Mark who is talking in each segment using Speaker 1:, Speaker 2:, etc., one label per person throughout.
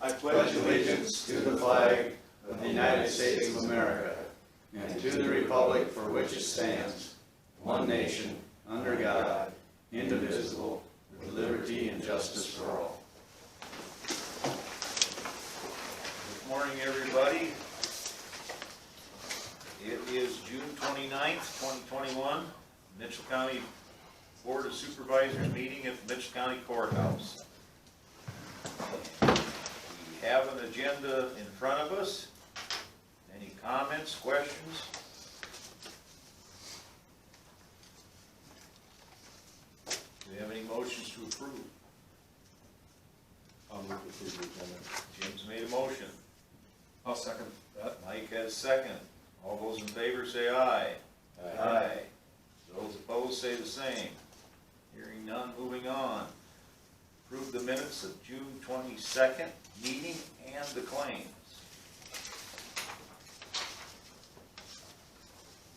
Speaker 1: I pledge allegiance to the flag of the United States of America and to the republic for which it stands, one nation, under God, indivisible, with liberty and justice for all.
Speaker 2: Good morning, everybody. It is June 29th, 2021. Mitchell County Board of Supervisors meeting at the Mitchell County Courthouse. We have an agenda in front of us. Any comments, questions? Do we have any motions to approve?
Speaker 3: I'll move to approve the agenda.
Speaker 2: Jim's made a motion.
Speaker 3: I'll second that.
Speaker 2: Mike has second. All those in favor say aye. Aye. Those opposed say the same. Hearing none, moving on. Approve the minutes of June 22nd meeting and the claims.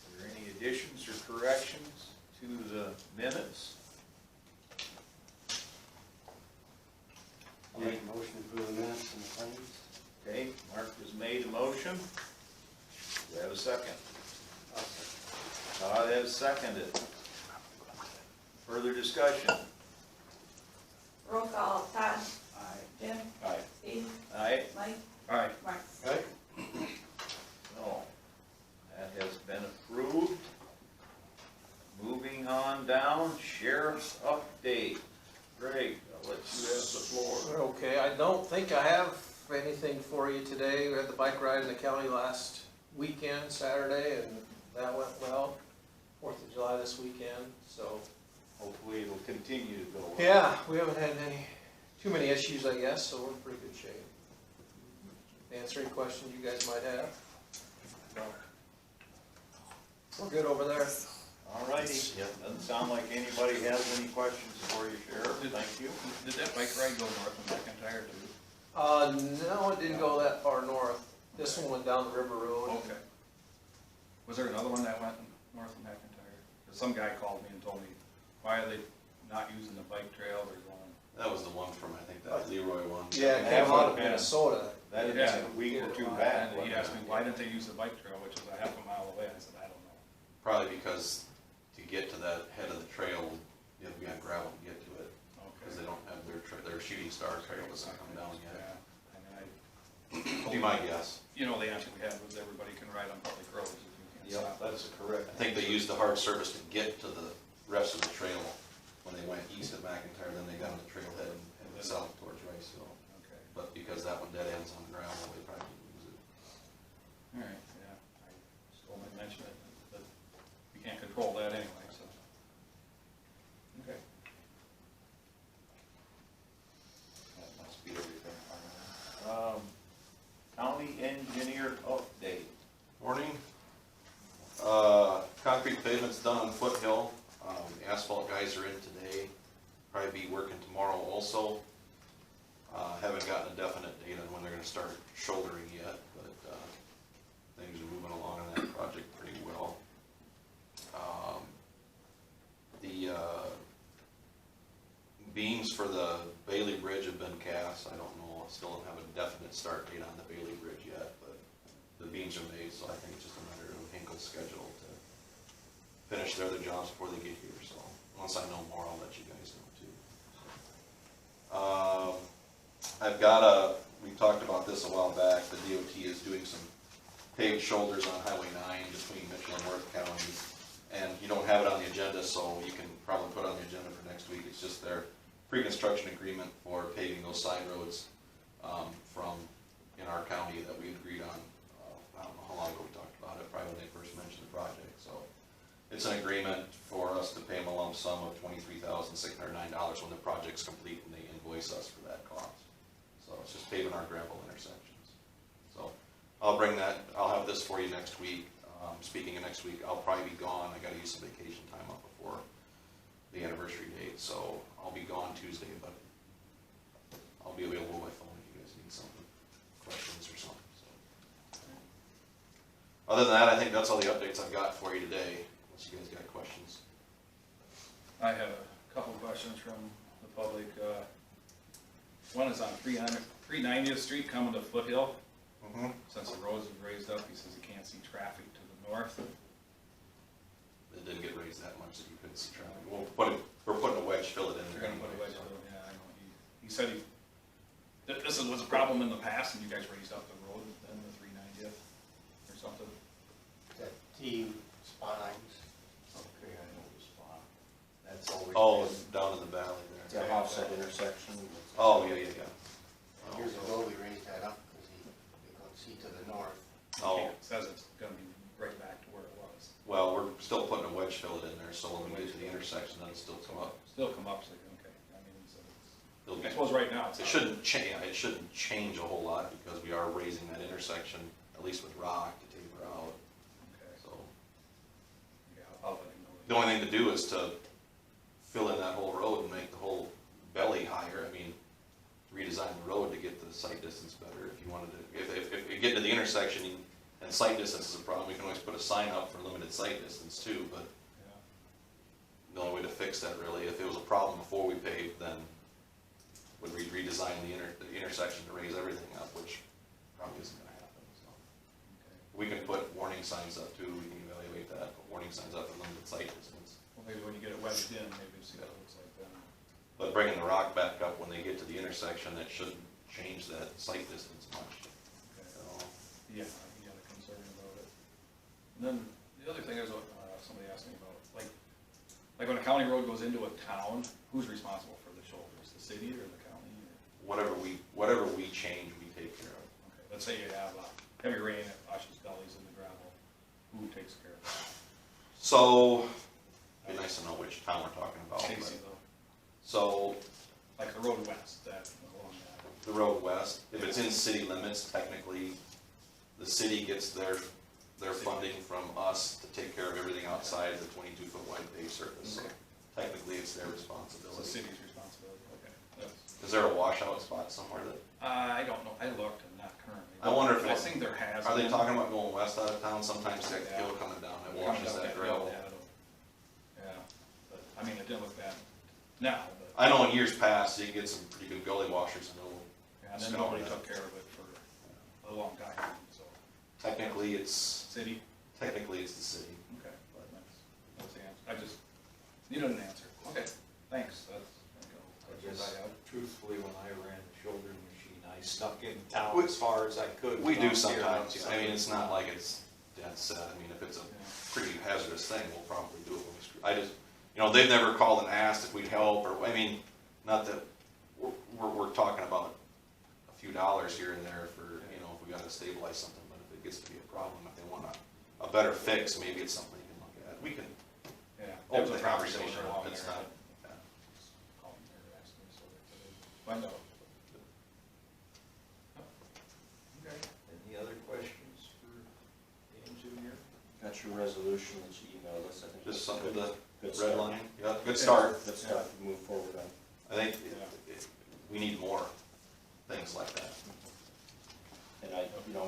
Speaker 2: Are there any additions or corrections to the minutes?
Speaker 3: I'll make a motion to approve the minutes and the claims.
Speaker 2: Okay, Mark has made a motion. Do we have a second?
Speaker 3: I'll second.
Speaker 2: Todd has seconded. Further discussion?
Speaker 4: Roll call, Todd,
Speaker 3: Aye.
Speaker 4: Jim,
Speaker 3: Aye.
Speaker 4: Steve,
Speaker 2: Aye.
Speaker 4: Mike,
Speaker 3: Aye.
Speaker 4: Mark.
Speaker 3: Aye.
Speaker 2: No. That has been approved. Moving on down, sheriff's update. Greg, I'll let you have the floor.
Speaker 5: Okay, I don't think I have anything for you today. We had the bike ride in the county last weekend, Saturday, and that went well. 4th of July this weekend, so.
Speaker 2: Hopefully it'll continue to go well.
Speaker 5: Yeah, we haven't had too many issues, I guess, so we're in pretty good shape. Answer any questions you guys might have. We're good over there.
Speaker 2: All righty. Doesn't sound like anybody has any questions for you, Sheriff. Thank you.
Speaker 6: Did that bike ride go north of McIntyre too?
Speaker 5: No, it didn't go that far north. This one went down the river road.
Speaker 6: Okay. Was there another one that went north of McIntyre? 'Cause some guy called me and told me, why are they not using the bike trail? They're going.
Speaker 3: That was the one from, I think, that Leroy one.
Speaker 5: Yeah, it
Speaker 2: That
Speaker 5: came out of
Speaker 2: would've been-
Speaker 5: Minnesota.
Speaker 2: That had been a week or two back.
Speaker 6: And he asked me, why didn't they use the bike trail, which is a half a mile away? I said, I don't know.
Speaker 3: Probably because to get to that head of the trail, you have to be on gravel to get to it. Because they don't have their shooting star trail doesn't come down yet.
Speaker 6: Yeah. I mean,
Speaker 3: Would be my guess.
Speaker 6: you know, the answer we had was everybody can ride on public roads if you can't
Speaker 2: Yep,
Speaker 6: stop.
Speaker 2: that's correct.
Speaker 3: I think they used the hard surface to get to the rest of the trail when they went east of McIntyre, then they got on the trailhead and headed south towards Riceville.
Speaker 6: Okay.
Speaker 3: But because that one dead ends on gravel, they probably didn't use it.
Speaker 6: All right, yeah. I still might mention it, but we can't control that anyway, so. Okay.
Speaker 2: That must be everything. County engineer update.
Speaker 3: Morning. Concrete pavement's done on Foothill. The asphalt guys are in today. Probably be working tomorrow also. Haven't gotten a definite date on when they're gonna start shouldering yet, but, things are moving along on that project pretty well. The, beams for the Bailey Bridge have been cast. I don't know, I still don't have a definite start date on the Bailey Bridge yet, but the beams are made, so I think it's just a matter of Hinkle's schedule to finish their other jobs before they get here, so once I know more, I'll let you guys know too. I've got we talked about this a while back, the DOT is doing some paved shoulders on Highway 9 between Mitchell and Worth County, and you don't have it on the agenda, so you can probably put it on the agenda for next week. It's just their pre-construction agreement for paving those side roads from in our county that we agreed on. I don't know how long ago we talked about it, probably when they first mentioned the project. So it's an agreement for us to pay them a lump sum of $23,609 when the project's complete and they invoice us for that cost. So it's just paving our gravel intersections. So I'll bring that, I'll have this for you next week. Speaking of next week, I'll probably be gone. I gotta use some vacation time up before the anniversary date, so I'll be gone Tuesday, but I'll be available by phone if you guys need something, questions or something. So. Other than that, I think that's all the updates I've got for you today, unless you guys got questions.
Speaker 6: I have a couple of questions from the public. one is on 390th Street coming to Foothill.
Speaker 3: Mhm.
Speaker 6: Since the roads have raised up, he says he can't see traffic to the north.
Speaker 3: It didn't get raised that much that you couldn't see traffic. We're putting a wedge fillet in
Speaker 6: They're
Speaker 3: there.
Speaker 6: gonna put a
Speaker 3: anyway,
Speaker 6: wedge
Speaker 3: so.
Speaker 6: through, yeah, I know, he said this was a problem in the past, and you guys raised up the road, then the 390th, or something.
Speaker 7: That T spines. Okay, I know the spot. That's always.
Speaker 3: Oh,
Speaker 7: been-
Speaker 3: down in the valley
Speaker 7: It's
Speaker 3: there.
Speaker 7: a offset intersection.
Speaker 3: Oh, yeah.
Speaker 7: Years ago, we raised that up because they couldn't see to the north.
Speaker 3: Oh,
Speaker 6: It says it's gonna be right back to where it was.
Speaker 3: well, we're still putting a wedge fillet in there, so when we get to the intersection, that'll still come up.
Speaker 6: Still come up, so, okay, I mean, so
Speaker 3: It'll
Speaker 6: I
Speaker 3: be,
Speaker 6: suppose right now it's.
Speaker 3: it shouldn't change a whole lot because we are raising that intersection, at least with rock, to taper out,
Speaker 6: Okay,
Speaker 3: so.
Speaker 6: yeah, I'll let him know.
Speaker 3: The only thing to do is to fill in that whole road and make the whole belly higher. I mean, redesign the road to get the sight distance better if you wanted to. If you get to the intersection and sight distance is a problem, we can always put a sign up for limited sight distance too, but
Speaker 6: Yeah.
Speaker 3: the only way to fix that really, if it was a problem before we paved, then would we redesign the intersection to raise everything up, which probably isn't gonna happen, so.
Speaker 6: Okay.
Speaker 3: We can put warning signs up too, we can evaluate that, put warning signs up for limited sight distance.
Speaker 6: Well, maybe when you get it wedged in, maybe see what it looks like then.
Speaker 3: But bringing the rock back up when they get to the intersection, that shouldn't change that sight distance much.
Speaker 6: Okay.
Speaker 3: So,
Speaker 6: Yeah, he got a concern about it. And then the other thing is, somebody asked me about, like when a county road goes into a town, who's responsible for the shoulders, the city or the county?
Speaker 3: whatever we change, we take care of.
Speaker 6: Okay, let's say you have heavy rain, it washes gullies in the gravel, who takes care of that?
Speaker 3: So, it'd be nice to know which town we're talking about. but-
Speaker 6: Casey though,
Speaker 3: So,
Speaker 6: like the road west, that, along that.
Speaker 3: the road west, if it's in city limits, technically, the city gets their funding from us to take care of everything outside the 22-foot wide paved surface. So
Speaker 6: Okay.
Speaker 3: technically, it's their
Speaker 6: It's the
Speaker 3: responsibility.
Speaker 6: city's responsibility, okay.
Speaker 3: Is there a washout spot somewhere that,
Speaker 6: I don't know, I looked and not currently.
Speaker 3: I wonder if
Speaker 6: I
Speaker 3: it-
Speaker 6: think there has.
Speaker 3: are they
Speaker 6: been.
Speaker 3: talking about going west out of town? Sometimes that
Speaker 6: Yeah.
Speaker 3: hill coming down, it
Speaker 6: Coming
Speaker 3: washes
Speaker 6: up
Speaker 3: that
Speaker 6: hill,
Speaker 3: gravel.
Speaker 6: yeah, but, I mean, it didn't look bad now, but,
Speaker 3: I know in years past, you get some pretty good gully washers and they'll,
Speaker 6: yeah, and then
Speaker 3: Snow,
Speaker 6: nobody
Speaker 3: yeah.
Speaker 6: took care of it for a long time, so.
Speaker 3: technically it's
Speaker 6: City,
Speaker 3: the city.
Speaker 6: okay, but that's the answer, I just needed an answer, okay, thanks, that's,
Speaker 7: I
Speaker 6: that's
Speaker 7: guess,
Speaker 6: what I have.
Speaker 7: truthfully, when I ran the shouldering machine, I snuck in town
Speaker 3: We-
Speaker 7: as far as I could.
Speaker 3: We do
Speaker 7: without tearing up
Speaker 3: sometimes, yeah. I mean, it's
Speaker 7: something.
Speaker 3: not like it's dead set, I mean, if it's a
Speaker 6: Yeah.
Speaker 3: pretty hazardous thing, we'll probably do it when we screw. I just, they've never called and asked if we'd help, or, I mean, not that, we're talking about a few dollars here and there for, if we gotta stabilize something, but if it gets to be a problem, if they want a better fix, maybe it's something we can look at. We can
Speaker 6: Yeah. there
Speaker 3: open
Speaker 6: was
Speaker 3: the
Speaker 6: a property
Speaker 3: conversation
Speaker 6: owner
Speaker 3: up,
Speaker 6: along
Speaker 3: it's
Speaker 6: there
Speaker 3: not,
Speaker 6: that
Speaker 3: yeah.
Speaker 6: called me or asked me, so they could find out. Okay.
Speaker 7: Any other questions for Dan Junior?
Speaker 8: Got your resolution that you emailed us, I think.
Speaker 3: Just something with the
Speaker 8: Good
Speaker 3: red
Speaker 8: start.
Speaker 3: line, yeah, good start.
Speaker 8: Good start to move forward on.
Speaker 3: I think we need more things like that.
Speaker 8: And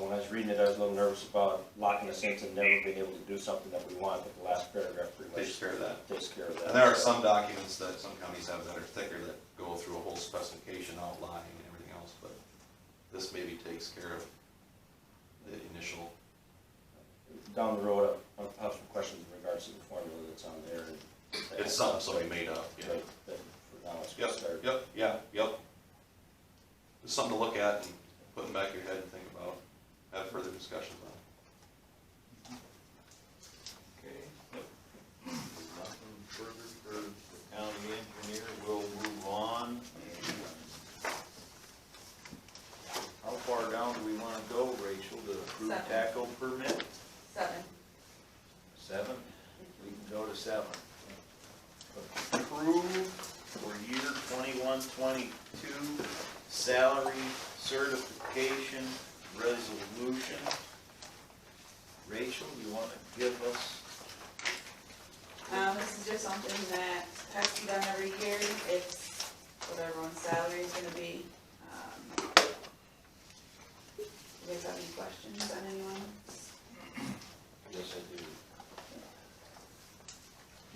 Speaker 8: when I was reading it, I was a little nervous about locking us into never being able to do something that we want, but the last paragraph pretty much
Speaker 3: Takes care of that.
Speaker 8: takes care of that.
Speaker 3: And there are some documents that some counties have that are thicker that go through a whole specification outline and everything else, but this maybe takes care of the initial.
Speaker 8: Down the road, I'll have some questions in regards to the formula that's on there. And
Speaker 3: It's something somebody made up, yeah.
Speaker 8: But for now, it's a good start.
Speaker 3: Yep. It's something to look at and put in the back of your head and think about, have further discussions on.
Speaker 7: Okay. Nothing further for the county engineer, we'll move on. How far down do we wanna go, Rachel, to approve
Speaker 4: 7.
Speaker 7: tackle permit?
Speaker 4: 7.
Speaker 7: 7? We can go to 7. Approve for year 21-22 salary certification resolution. Rachel, you wanna give us?
Speaker 4: This is just something that has to be done every year. It's what everyone's salary is gonna be. You guys have any questions on anyone?
Speaker 8: Yes, I do.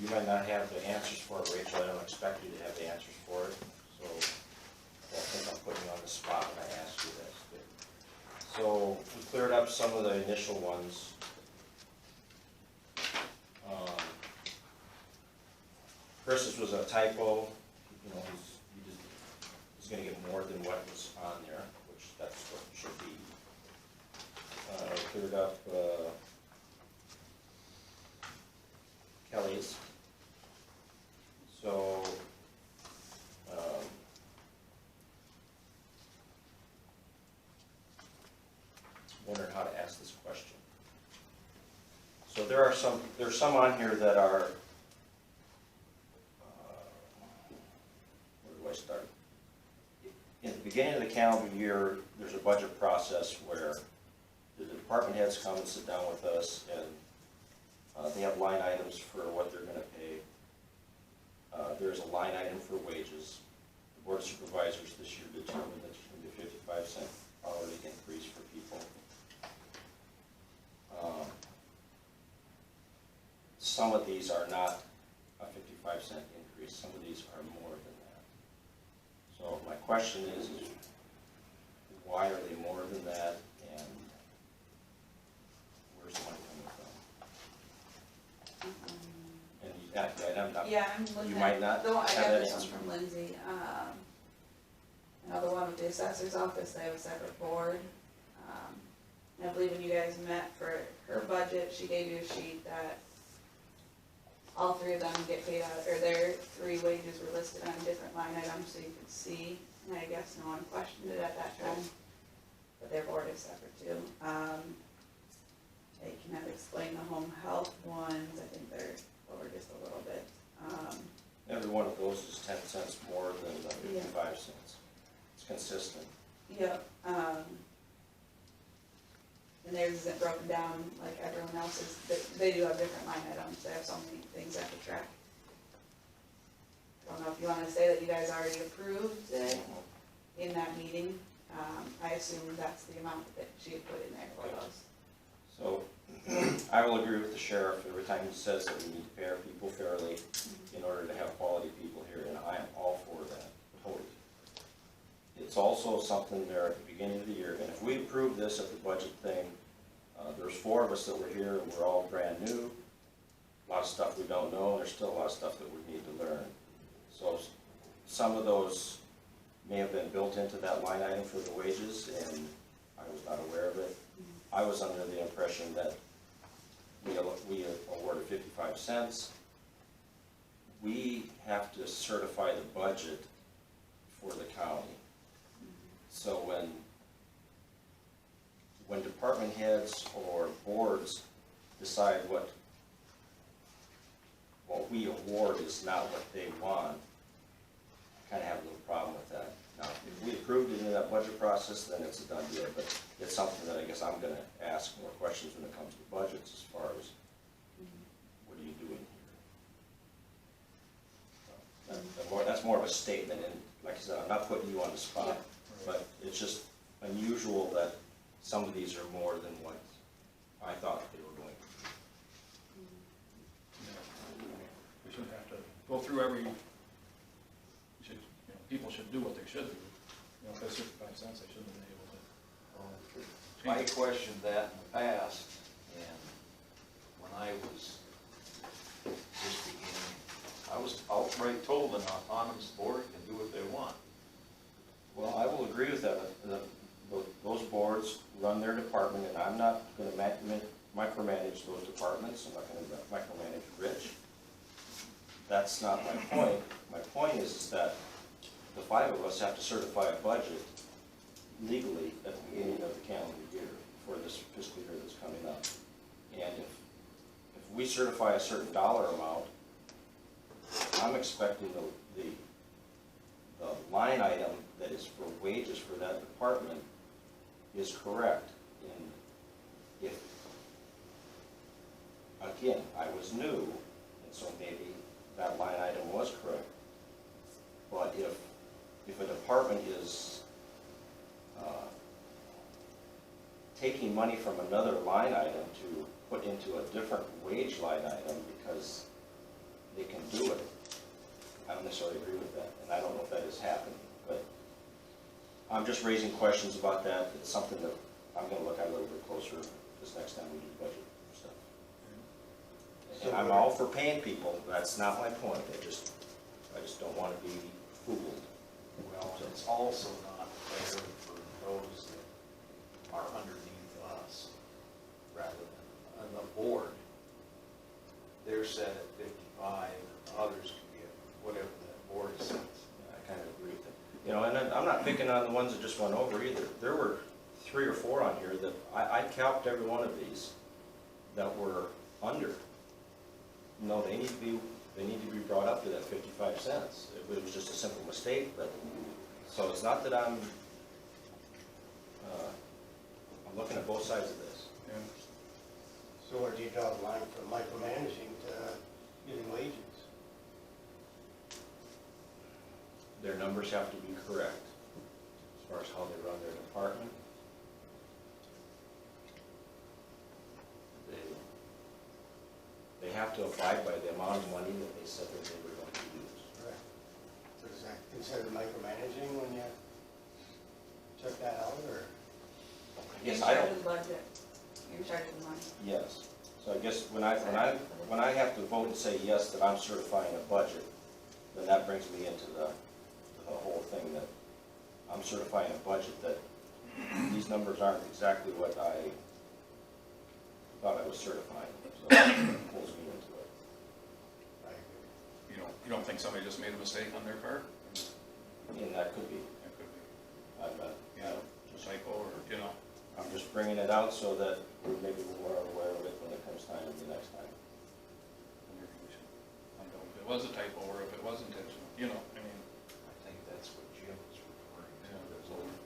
Speaker 8: You might not have the answers for it, Rachel, I don't expect you to have the answers for it, so I think I'm putting cleared up some of the initial ones. Chris's was a typo, you know, he's gonna get more than what was on there, which that's what it should be. Cleared up, Kelly's. So, wondering how to ask this question. So there's some on here that are, where do I start? In the beginning of the calendar year, there's a budget process where the department heads come and sit down with us, and they have line items for what they're gonna pay. There's a line item for wages. The Board of Supervisors this year determined that there's gonna be a 55-cent hourly increase for people. Some of these are not a 55-cent increase, some of these are more than that. So my question is why are they more than that, and where's the money coming from? And I'm not,
Speaker 4: Yeah, I'm looking
Speaker 8: you
Speaker 4: at.
Speaker 8: might not
Speaker 4: the one- I
Speaker 8: have
Speaker 4: got
Speaker 8: that
Speaker 4: this one
Speaker 8: answer.
Speaker 4: from Lindsay. Another one with the assessor's office, they have a separate board. And I believe when you guys met for her budget, she gave you a sheet that all three of them get paid out, or their three wages were listed on different line items so you could see. And I guess no one questioned it at that time, but their board is separate too. They can have explained the home health ones, I think they're over just a little bit.
Speaker 8: Every one of those is 10 cents more than the 55 cents. It's consistent.
Speaker 4: Yep, and theirs isn't broken down like everyone else's, they do have different line items, they have so many things they have to track. I don't know if you wanna say that you guys already approved it in that meeting, I assume that's the amount that she had put in there for those.
Speaker 8: So I will agree with the sheriff every time he says that we need to pay our people fairly in order to have quality people here, and I am all for that, totally. It's also something there at the beginning of the year, and if we approve this at the budget thing, there's 4 of us that were here, and we're all brand new. A lot of stuff we don't know, and there's still a lot of stuff that we need to learn. So some of those may have been built into that line item for the wages, and I was not aware of it. I was under the impression that we awarded 55 cents. We have to certify the budget for the county. So when department heads or boards decide what we award is not what they want, I kind of have a little problem with that. Now, if we approved it in that budget process, then it's a done deal, but it's something that I guess I'm gonna ask more questions when it comes to budgets as far as what are you doing here? That's more of a statement, and like I said, I'm not putting you on the spot, but it's just unusual that some of these are more than what I thought they were going to be.
Speaker 6: We shouldn't have to go through every, people should do what they should do. You know, if that's 55 cents, they shouldn't have been able to.
Speaker 2: I questioned that in the past, and when I was just beginning, I was outright told an autonomous board can do what they want.
Speaker 8: Well, I will agree with that. Those boards run their department, and I'm not going to micromanage those departments. I'm not going to micromanage Rich. That's not my point. My point is that the 5 of us have to certify a budget legally at the beginning of the calendar year for this fiscal year that's coming up. And if we certify a certain dollar amount, I'm expecting the line item that is for wages for that department is correct. And if, again, I was new, and so maybe that line item was correct. But if a department is taking money from another line item to put into a different wage line item because they can do it, I don't necessarily agree with that, and I don't know if that is happening, but I'm just raising questions about that. It's something that I'm gonna look at it a little bit closer this next time we do budget stuff.
Speaker 7: So
Speaker 8: And I'm
Speaker 7: what-
Speaker 8: all for paying people, that's not my point, I just don't wanna be fooled.
Speaker 2: Well, and it's also not fair for those that are underneath us, rather than on the board. They're set at 55, and others can get whatever that board sets.
Speaker 8: I kind of agree with that. You know, and I'm not picking on the ones that just went over either. There were 3 or 4 on here that, I calced every one of these that were under. No, they need to be brought up to that 55 cents. It was just a simple mistake, but, so it's not that I'm looking at both sides of this.
Speaker 6: Yeah.
Speaker 7: So where do you draw the line from micromanaging to giving wages?
Speaker 8: Their numbers have to be correct as far as how they run their department. They have to abide by the amount of money that they said that they were going to use.
Speaker 7: Right. So is that considered micromanaging when you took that out, or?
Speaker 4: You're in
Speaker 8: Yes, I
Speaker 4: charge
Speaker 8: don't,
Speaker 4: of the budget, you're in charge of the money.
Speaker 8: yes. So I guess when I have to vote and say yes, that I'm certifying a budget, then that brings me into the whole thing that I'm certifying a budget that these numbers aren't exactly what I thought I was certifying. So that pulls me into it.
Speaker 7: Right.
Speaker 6: You don't think somebody just made a mistake on their part?
Speaker 8: And that could be,
Speaker 6: That could be,
Speaker 8: I'm not,
Speaker 6: just typo or, you know.
Speaker 8: I'm just bringing it out so that we're maybe more aware of it when it comes time the next time.
Speaker 6: Maybe we should find out if it was a typo or if it was intentional, you know, I mean.
Speaker 2: I think that's what Jim was referring to.
Speaker 6: Yeah.
Speaker 2: There's a little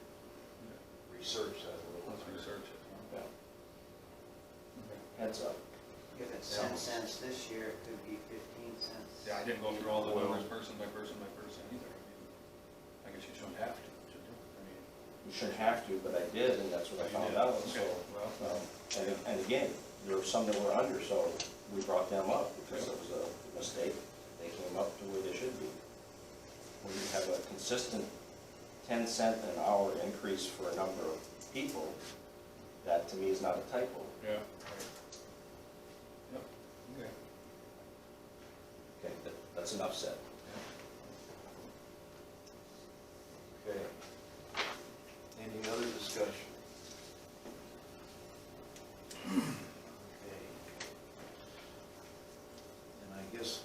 Speaker 2: research that a little.
Speaker 6: Let's research it.
Speaker 8: Yeah. Heads up.
Speaker 9: If it's 10 cents this year, it could be 15 cents.
Speaker 6: Yeah, I didn't go through all the numbers person by person by person either. I mean, I guess you shouldn't have to, should you? I mean.
Speaker 8: You shouldn't have to, but I did, and that's what I found out, so.
Speaker 6: Okay, well,
Speaker 8: And again, there were some that were under, so we brought them up because it was a mistake. They came up to where they should be. When you have a consistent 10-cent an hour increase for a number of people, that to me is not a typo.
Speaker 6: yeah, right. Yep, okay.
Speaker 8: Okay, that's enough said.
Speaker 2: Okay. Any other discussion? Okay. And I guess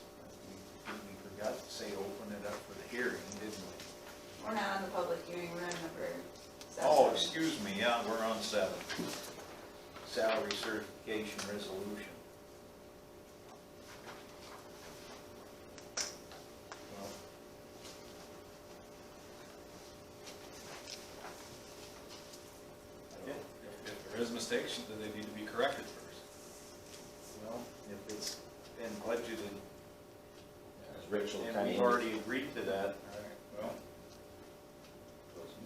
Speaker 2: we forgot to say open it up for the hearing, didn't we?
Speaker 4: We're not on the public hearing, we're on number 7.
Speaker 2: Oh, excuse me, yeah, we're on 7. Salary certification resolution. Well, I don't-
Speaker 6: If there is mistakes, then they need to be corrected first.
Speaker 2: Well, if it's been budgeted,
Speaker 8: As Rachel
Speaker 2: and
Speaker 8: kind
Speaker 2: we've
Speaker 8: of,
Speaker 2: already agreed to that,
Speaker 6: All right, well,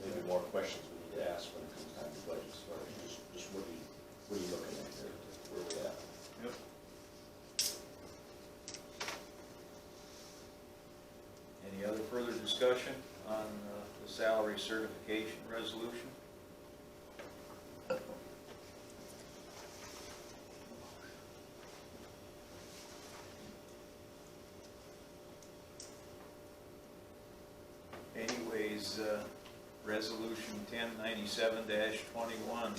Speaker 8: maybe more questions we need to ask when it comes time to budget, so just what are you looking at here, where we at?
Speaker 6: yep.
Speaker 2: any other further discussion on the salary certification resolution? Anyways, resolution 1097-21.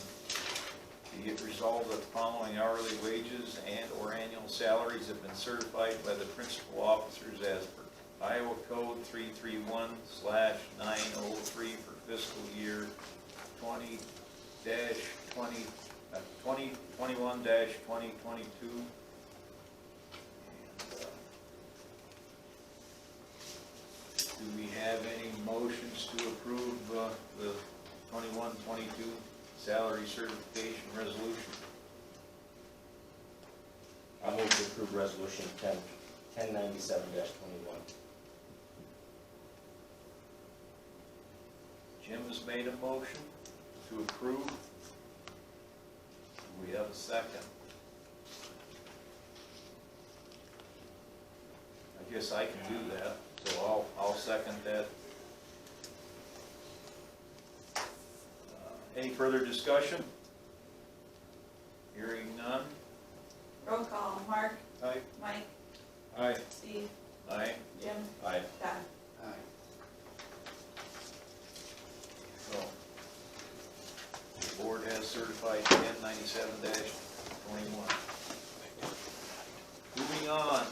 Speaker 2: Be it resolved that the following hourly wages and/or annual salaries have been certified by the principal officers as per Iowa Code 331/903 for fiscal year 2021-2022. Do we have any motions to approve the 21-22 salary certification resolution?
Speaker 8: I move to approve resolution 1097-21.
Speaker 2: Jim has made a motion to approve. Do we have a second? I guess I can do that, so I'll second that. Any further discussion? Hearing none?
Speaker 4: Roll call, Mark,
Speaker 2: Aye.
Speaker 4: Mike,
Speaker 6: Aye.
Speaker 4: Steve,
Speaker 2: Aye.
Speaker 4: Jim,
Speaker 8: Aye.
Speaker 4: Todd.
Speaker 9: Aye.
Speaker 2: So, the board has certified 1097-21. Moving on,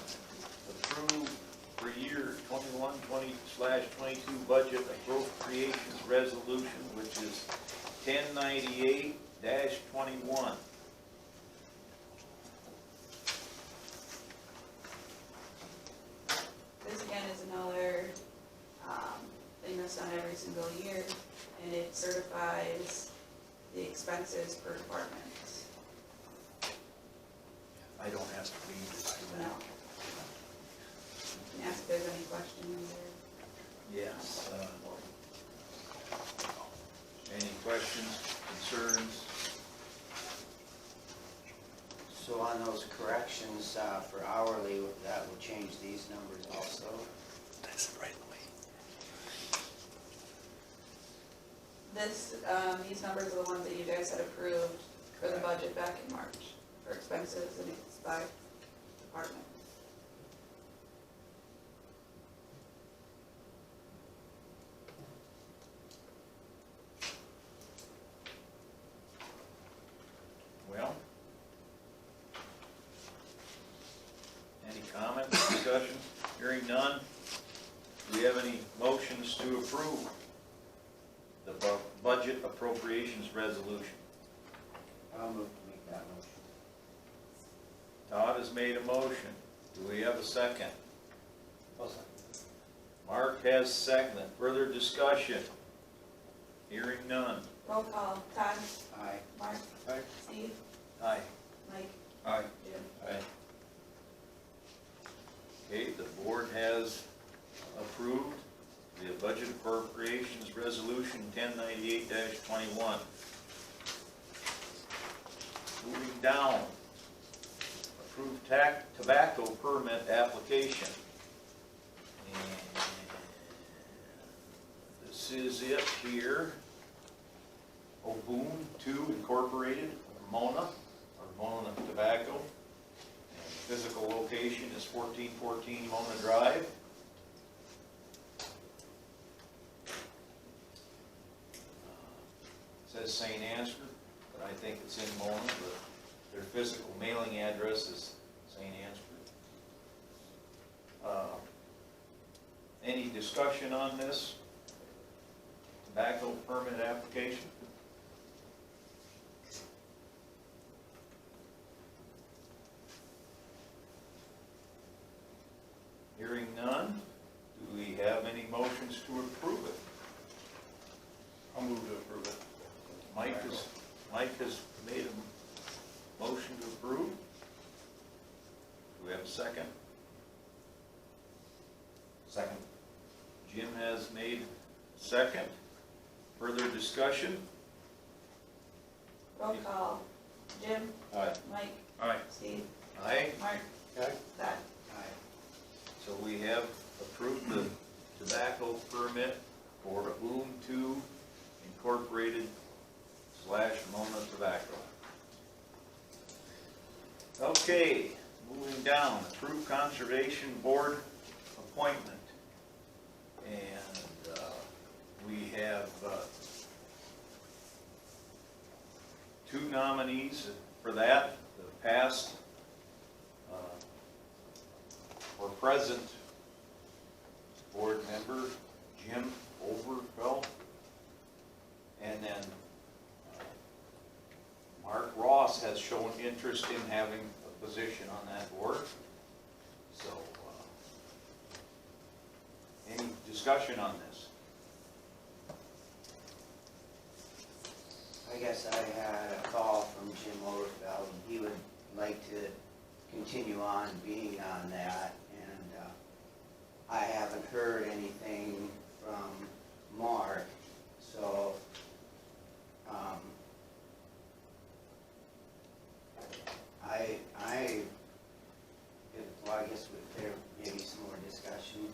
Speaker 2: approve for year 21/20/22 budget appropriations resolution, which is 1098-21.
Speaker 4: This again is another, thing that's done every single year, and it certifies the expenses per department.
Speaker 2: I don't have to read this. do I?
Speaker 4: No. You can ask if there's any questions or.
Speaker 2: Yes. Any questions, concerns?
Speaker 9: So on those corrections for hourly, that will change these numbers also?
Speaker 4: This, these numbers are the ones that you guys had approved for the budget back in March, for expenses, and it's by department.
Speaker 2: Well, any comments, discussion? Hearing none. Do we have any motions to approve the budget appropriations resolution?
Speaker 9: I'll move to make that motion.
Speaker 2: Todd has made a motion. Do we have a second? Mark has seconded. Further discussion? Hearing none.
Speaker 4: Roll call, Todd,
Speaker 9: Aye.
Speaker 4: Mark,
Speaker 2: Aye.
Speaker 4: Steve,
Speaker 2: Aye.
Speaker 4: Mike,
Speaker 6: Aye.
Speaker 4: Jim.
Speaker 2: Aye. Okay, the board has approved the budget appropriations resolution 1098-21. Moving down, approved tobacco permit application. And this is it here. Oboon 2 Incorporated, Mona, or Mona Tobacco. And the physical location is 1414 Mona Drive. Says St. Ansgar, but I think it's in Mona, but their physical mailing address is St. Ansgar. Any discussion on this tobacco permit application? Hearing none, do we have any motions to approve it?
Speaker 6: I'll move to approve it.
Speaker 2: Mike has made a motion to approve. Do we have a second?
Speaker 8: Second.
Speaker 2: Jim has made second. Further discussion?
Speaker 4: Roll call, Jim,
Speaker 8: Aye.
Speaker 4: Mike,
Speaker 6: Aye.
Speaker 4: Steve,
Speaker 2: Aye.
Speaker 4: Mark,
Speaker 9: Aye.
Speaker 4: Todd.
Speaker 9: Aye.
Speaker 2: So we have approved the tobacco permit for Boom 2 Incorporated / Mona Tobacco. Okay, moving down, approved conservation board appointment. And we have two nominees for that, the past or present board member, Jim Overfell, and then Mark Ross has shown interest in having a position on that board. So, any discussion on this?
Speaker 9: I guess I had a call from Jim Overfeld, and he would like to continue on being on that, and I haven't heard anything from Mark, so I guess there may be some more discussion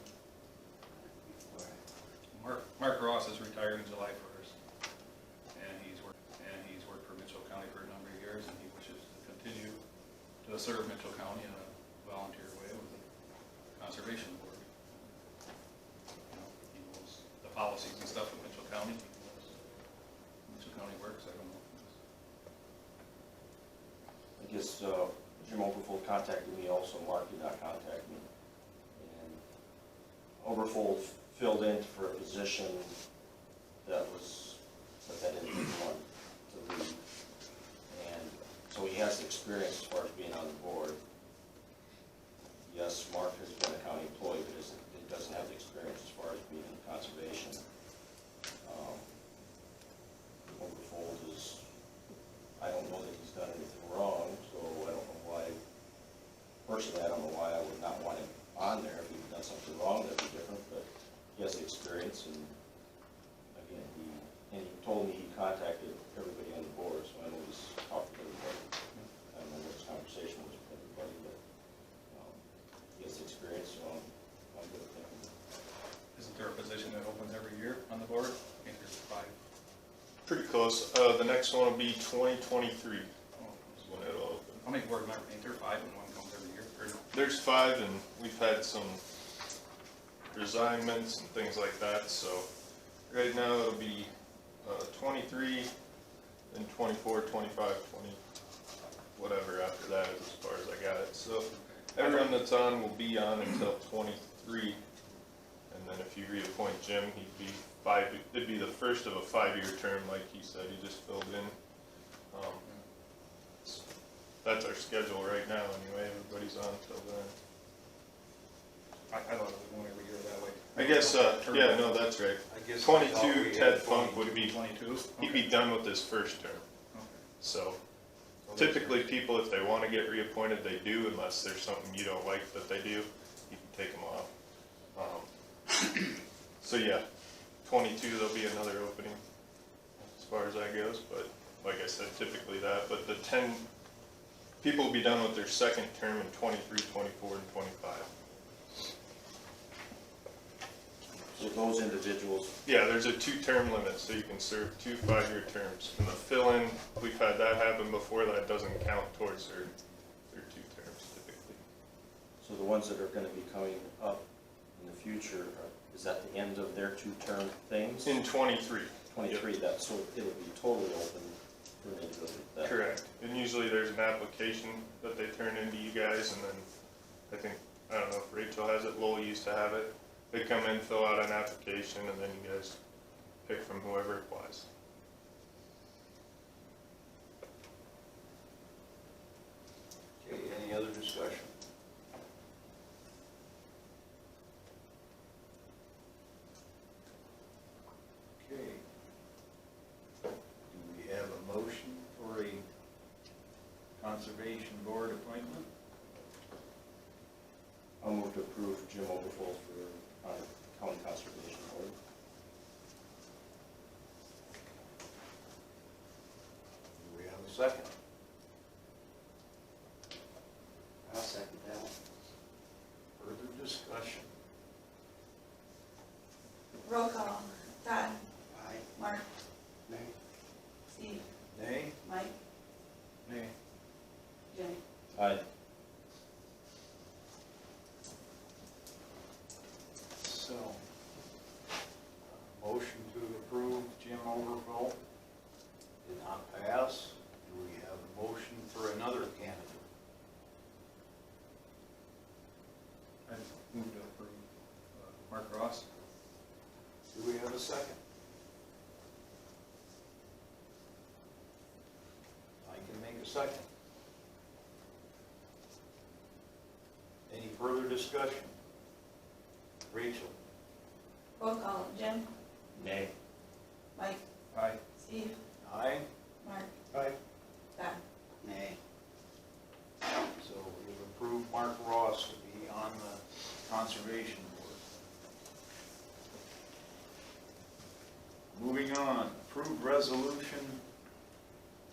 Speaker 9: before
Speaker 6: Mark Ross is retired in July 1st, and he's worked for Mitchell County for a number of years, and he wishes to serve Mitchell County in a volunteer way with the conservation board. You know, he knows the policies and stuff in Mitchell County, he knows Mitchell County works, I don't know.
Speaker 8: I guess Jim Overfold contacted me also, Mark did not contact me. And Overfold filled in for a position that didn't want to leave. And so he has the experience as far as being on the board. Yes, Mark has been a county employee, but he doesn't have the experience as far as being in conservation. Overfold is, I don't know that he's done anything wrong, so I don't know why, personally, I don't know why I would not want him on there. If he'd done something wrong, that'd be different, but he has the experience, and again, he told me he contacted everybody on the board, so I know he's talked to everybody. I don't know what his conversation was with everybody, but he has the experience, so I'm good with him.
Speaker 6: Isn't there a position that opens every year on the board? I think there's 5.
Speaker 10: Pretty close. The next one will be 2023 is when it'll open.
Speaker 6: How many board members, ain't there 5 and one comes every year? Or no?
Speaker 10: There's 5, and we've had some resignments and things like that, so right now it'll be 23, then 24, 25, 20, whatever after that is as far as I got it. So everyone that's on will be on until 23, and then if you reappoint Jim, it'd be the first of a 5-year term, like he said, he just filled in. That's our schedule right now anyway, everybody's on till then.
Speaker 6: I thought it was one every year that way.
Speaker 10: I guess, yeah, no, that's right.
Speaker 2: I guess
Speaker 10: 22, Ted Funk would be,
Speaker 6: 22?
Speaker 10: he'd be done with his first term.
Speaker 6: Okay.
Speaker 10: So typically people, if they want to get reappointed, they do, unless there's something you don't like that they do, you can take them off. So yeah, 22, there'll be another opening as far as that goes, but like I said, typically that, but the 10 people will be done with their second term in 23, 24, and 25.
Speaker 8: So those individuals,
Speaker 10: Yeah, there's a 2-term limit, so you can serve 2 5-year terms. And the fill-in, we've had that happen before, that doesn't count towards their 2 terms typically.
Speaker 8: so the ones that are gonna be coming up in the future, is that the end of their 2-term things?
Speaker 10: In 23.
Speaker 8: 23, so it'll be totally open for an individual.
Speaker 10: Yep. Correct. And usually there's an application that they turn into you guys, and then I don't know if Rachel has it, Lowell used to have it. They come in, fill out an application, and then you guys pick from whoever applies.
Speaker 2: Okay, any other discussion? Okay. Do we have a motion for a conservation board appointment?
Speaker 8: I'll move to approve Jim Overfold for County Conservation Board.
Speaker 2: Do we have a second?
Speaker 9: I'll second that.
Speaker 2: Further discussion?
Speaker 4: Roll call. Todd,
Speaker 9: Aye.
Speaker 4: Mark,
Speaker 9: Nay.
Speaker 4: Steve,
Speaker 2: Nay?
Speaker 4: Mike,
Speaker 2: Nay.
Speaker 4: Jimmy.
Speaker 8: Aye.
Speaker 2: So, motion to approve Jim Overflow did not pass. Do we have a motion for another candidate?
Speaker 6: I move to approve Mark Ross.
Speaker 2: Do we have a second? I can make a second. Any further discussion? Rachel?
Speaker 4: Roll call. Jim,
Speaker 8: Nay.
Speaker 4: Mike,
Speaker 6: Aye.
Speaker 4: Steve,
Speaker 2: Aye.
Speaker 4: Mark,
Speaker 7: Aye.
Speaker 4: Todd.
Speaker 9: Nay.
Speaker 2: So we've approved Mark Ross to be on the Conservation Board. Moving on, approved resolution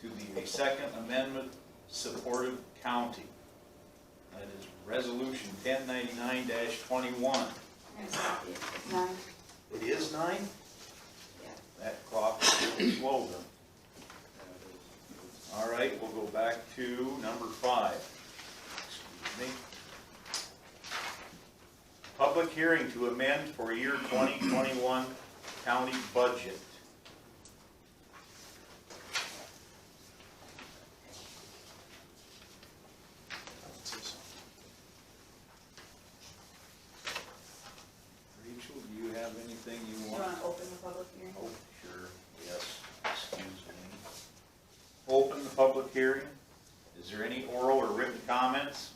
Speaker 2: to the Second Amendment supportive county. That is Resolution 1099-21.
Speaker 4: I'm gonna stop you. It's 9.
Speaker 2: It is 9?
Speaker 4: Yeah.
Speaker 2: That clock is really slow then. All right, we'll go back to number 5. me. Public hearing to amend for year 2021 county budget. Rachel, do you have anything you
Speaker 4: You
Speaker 2: want?
Speaker 4: wanna open the public hearing?
Speaker 2: Oh, sure, yes, excuse me. Open the public hearing. Is there any oral or written comments?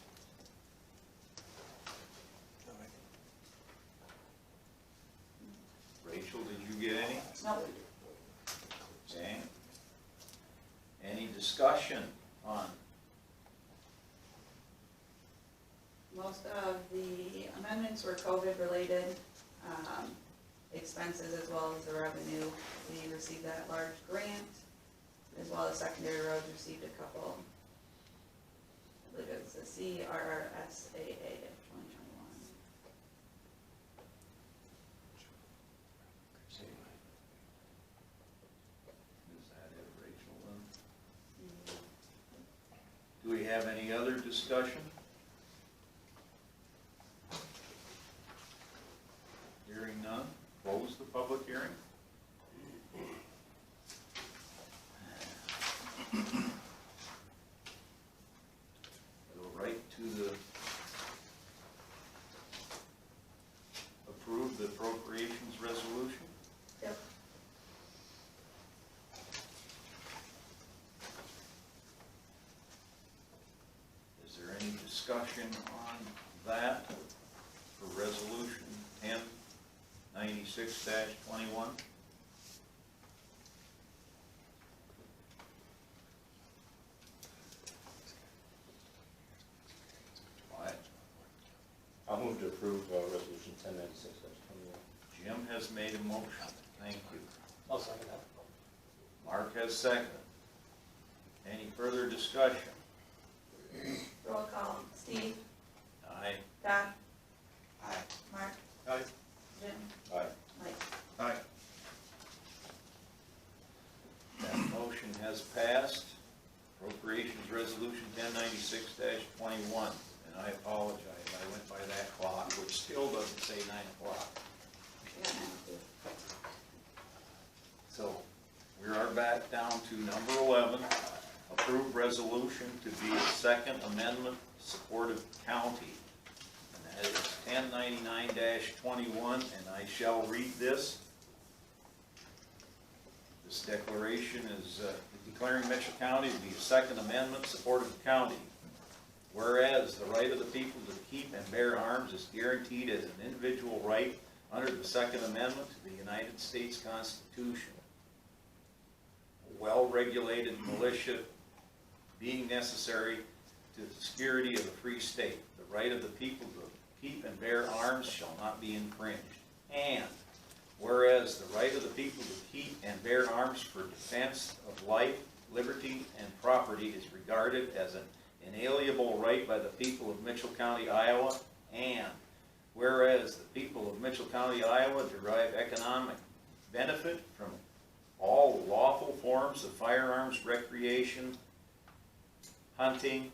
Speaker 2: Rachel, did you get any?
Speaker 4: Nope.
Speaker 2: Okay. Any discussion on?
Speaker 4: Most of the amendments were COVID related, expenses as well as the revenue. We received that large grant, as well as secondary roads received a couple. I believe it was the CRRSAA of 2021.
Speaker 2: Is that it, Rachel? Do we have any other discussion? Hearing none, close the public hearing. Go right to the approve the appropriations resolution.
Speaker 4: Yep.
Speaker 2: Is there any discussion on that for resolution 1096-21? Quiet.
Speaker 8: I'll move to approve resolution 1096-21.
Speaker 2: Jim has made a motion, thank you.
Speaker 5: I'll second that.
Speaker 2: Mark has seconded. Any further discussion?
Speaker 4: Roll call, Steve,
Speaker 2: Aye.
Speaker 4: Todd,
Speaker 9: Aye.
Speaker 4: Mark,
Speaker 10: Aye.
Speaker 4: Jim,
Speaker 8: Aye.
Speaker 4: Mike.
Speaker 10: Aye.
Speaker 2: That motion has passed. Appropriations Resolution 1096-21. And I apologize, I went by that clock, which still doesn't say 9 o'clock.
Speaker 4: Yeah, and
Speaker 2: So, we are back down to number 11. Approve resolution to be a second amendment supportive county. And that is 1099-21, and I shall read this. This declaration is declaring Mitchell County to be a second amendment supportive county. Whereas the right of the people to keep and bear arms is guaranteed as an individual right under the Second Amendment to the United States Constitution. A well-regulated militia being necessary to the security of a free state. The right of the people to keep and bear arms shall not be infringed. And whereas the right of the people to keep and bear arms for defense of life, liberty, and property is regarded as an inalienable right by the people of Mitchell County, Iowa. And whereas the people of Mitchell County, Iowa derive economic benefit from all lawful forms of firearms recreation, hunting,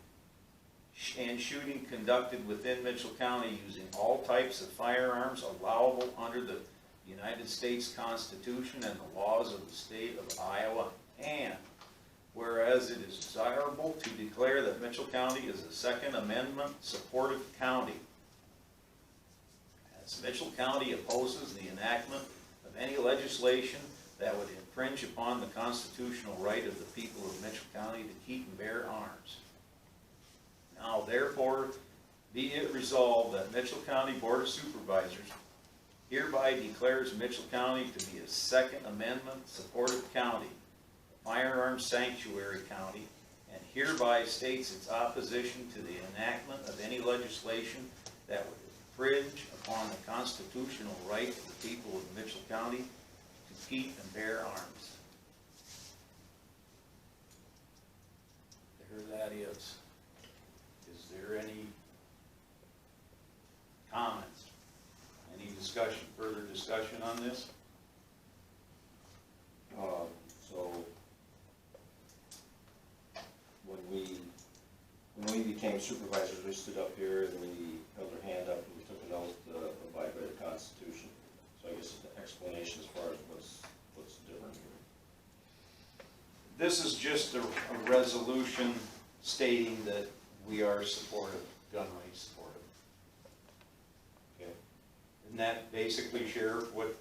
Speaker 2: and shooting conducted within Mitchell County using all types of firearms allowable under the United States Constitution and the laws of the state of Iowa. And whereas it is desirable to declare that Mitchell County is a Second Amendment supportive county, as Mitchell County opposes the enactment of any legislation that would infringe upon the constitutional right of the people of Mitchell County to keep and bear arms. Now therefore be it resolved that Mitchell County Board of Supervisors hereby declares Mitchell County to be a Second Amendment supportive county, firearms sanctuary county, and hereby states its opposition to the enactment of any legislation that would infringe upon the constitutional right of the people of Mitchell County to keep and bear arms. There that is. Is there any comments? Any discussion, further discussion on this?
Speaker 8: So when we became supervisors, we stood up here and we held our hand up and we took an oath to abide by the Constitution. So I guess the explanation as far as what's different here.
Speaker 2: This is just a resolution stating that we are supportive, gun rights supportive.
Speaker 8: Okay.
Speaker 2: Isn't that basically, Sheriff, what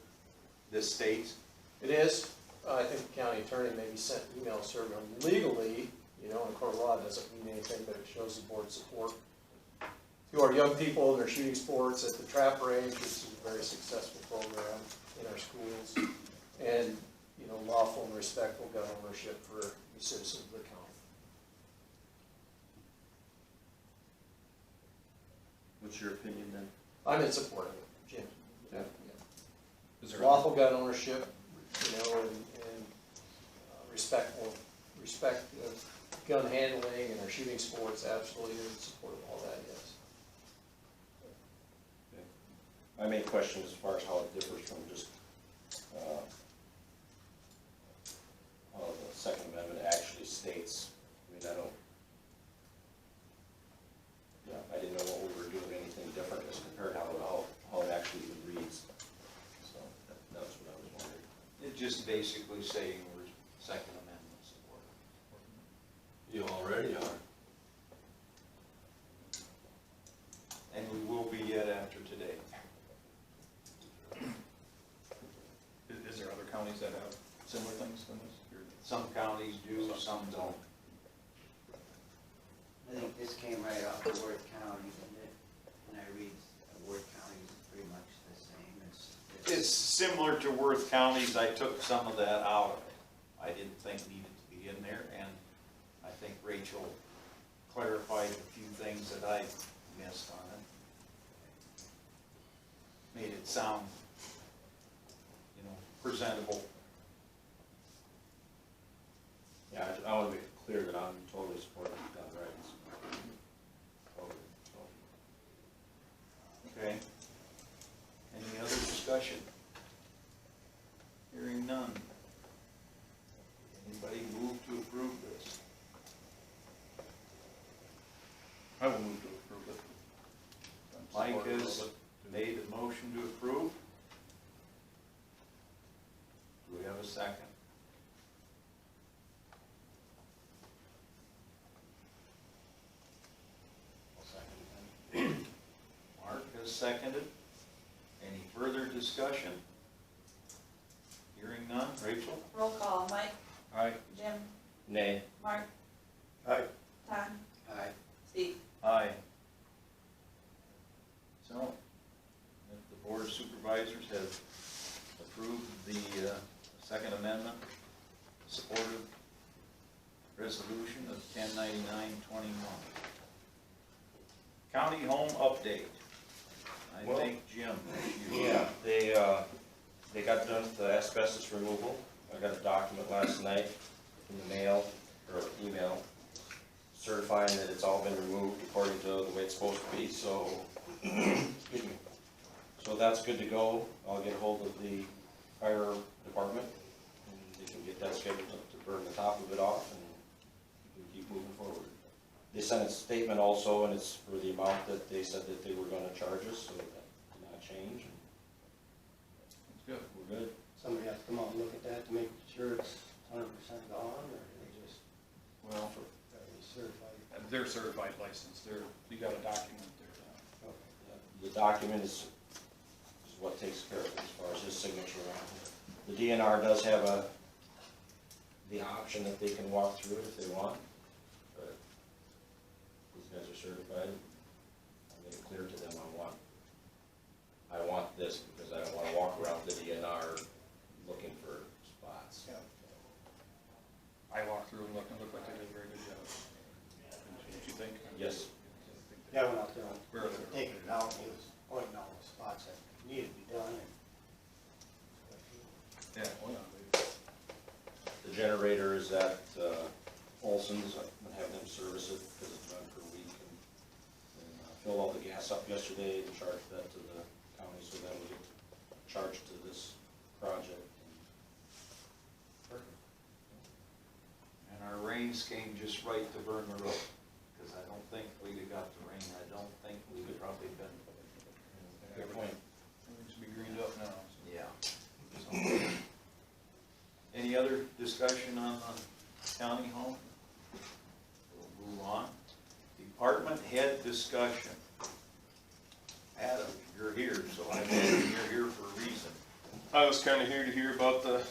Speaker 2: this states?
Speaker 5: It is, I think the county attorney maybe sent emails serving them legally, you know, in court of law, it doesn't mean anything, but it shows the board's support to our young people in their shooting sports at the trap range, which is a very successful program in our schools, and, you know, lawful and respectful gun ownership for the citizens of the county.
Speaker 8: What's your opinion then?
Speaker 5: I'm in support of it, Jim.
Speaker 8: Yeah.
Speaker 6: Is there,
Speaker 5: Lawful gun ownership, you know, and respect of gun handling and our shooting sports, absolutely in support of all that, yes.
Speaker 8: My main question is as far as how it differs from just, how the Second Amendment actually states. I mean, I didn't know what we were doing, anything different as compared to how it actually reads. So that's what I was wondering.
Speaker 2: It just basically saying we're Second Amendment supportive.
Speaker 3: You already are.
Speaker 2: And we will be yet after today.
Speaker 6: is there other counties that have similar things than this? Or-
Speaker 2: Some counties do, some don't.
Speaker 9: I think this came right off of Worth County, didn't it? And I read Worth County is pretty much the same.
Speaker 2: It's similar to Worth counties. I took some of that out of it. I didn't think needed to be in there, and I think Rachel clarified a few things that I missed on it. Made it sound, you know, presentable.
Speaker 8: Yeah, I want to make it clear that I'm totally supportive of gun rights. Totally, so.
Speaker 2: Okay. Any other discussion? Hearing none. Anybody move to approve this?
Speaker 6: I will move to approve it. I'm
Speaker 2: Mike
Speaker 6: supportive
Speaker 2: has
Speaker 6: of it.
Speaker 2: made a motion to approve. Do we have a second? Mark has seconded. Any further discussion? Hearing none. Rachel?
Speaker 4: Roll call, Mike,
Speaker 6: Aye.
Speaker 4: Jim,
Speaker 8: Nay.
Speaker 4: Mark,
Speaker 2: Aye.
Speaker 4: Todd,
Speaker 9: Aye.
Speaker 4: Steve.
Speaker 2: Aye. So, if the Board of Supervisors have approved the Second Amendment supportive resolution of 1099-21. County home update. I
Speaker 8: Well,
Speaker 2: think Jim. you-
Speaker 8: Yeah, they got done with the asbestos removal. I got a document last night in the mail, or email, certifying that it's all been removed according to the way it's supposed to be, so, excuse me. So that's good to go. I'll get hold of the fire department, and they can get that scheduled to burn the top of it off, and we can keep moving forward. They sent a statement also, and it's for the amount that they said that they were gonna charge us, so that did not change.
Speaker 6: That's good.
Speaker 8: We're good.
Speaker 7: Somebody has to come out and look at that to make sure it's 100% gone, or they just,
Speaker 6: Well,
Speaker 7: are they certified?
Speaker 6: they're certified licensed. You got a document there.
Speaker 7: Okay.
Speaker 8: The document is what takes care of it as far as his signature on it. The DNR does have the option that they can walk through it if they want, but these guys are certified. I made it clear to them I want this because I don't wanna walk around the DNR looking for spots.
Speaker 6: I walked through and looked like they did a very good job. Don't you think?
Speaker 8: Yes.
Speaker 7: Yeah, I went out there and
Speaker 6: Where are they?
Speaker 7: taking it out, and he was pointing out the spots that needed to be done, and
Speaker 6: Yeah, well, yeah,
Speaker 8: The generator is at Olson's. I'm gonna have them service it because it's run for a week, and filled all the gas up yesterday and charged that to the county, so that will get charged to this project.
Speaker 2: And our rains came just right to burn the road, because I don't don't think we'd have got the rain, I don't think we'd have probably been.
Speaker 8: Good point.
Speaker 6: Everything should be greened up now.
Speaker 2: Yeah. So, any other discussion on the county home? We'll move on. Department head discussion. Adam, you're here, so I imagine you're here for a reason.
Speaker 10: I was kinda here to hear about the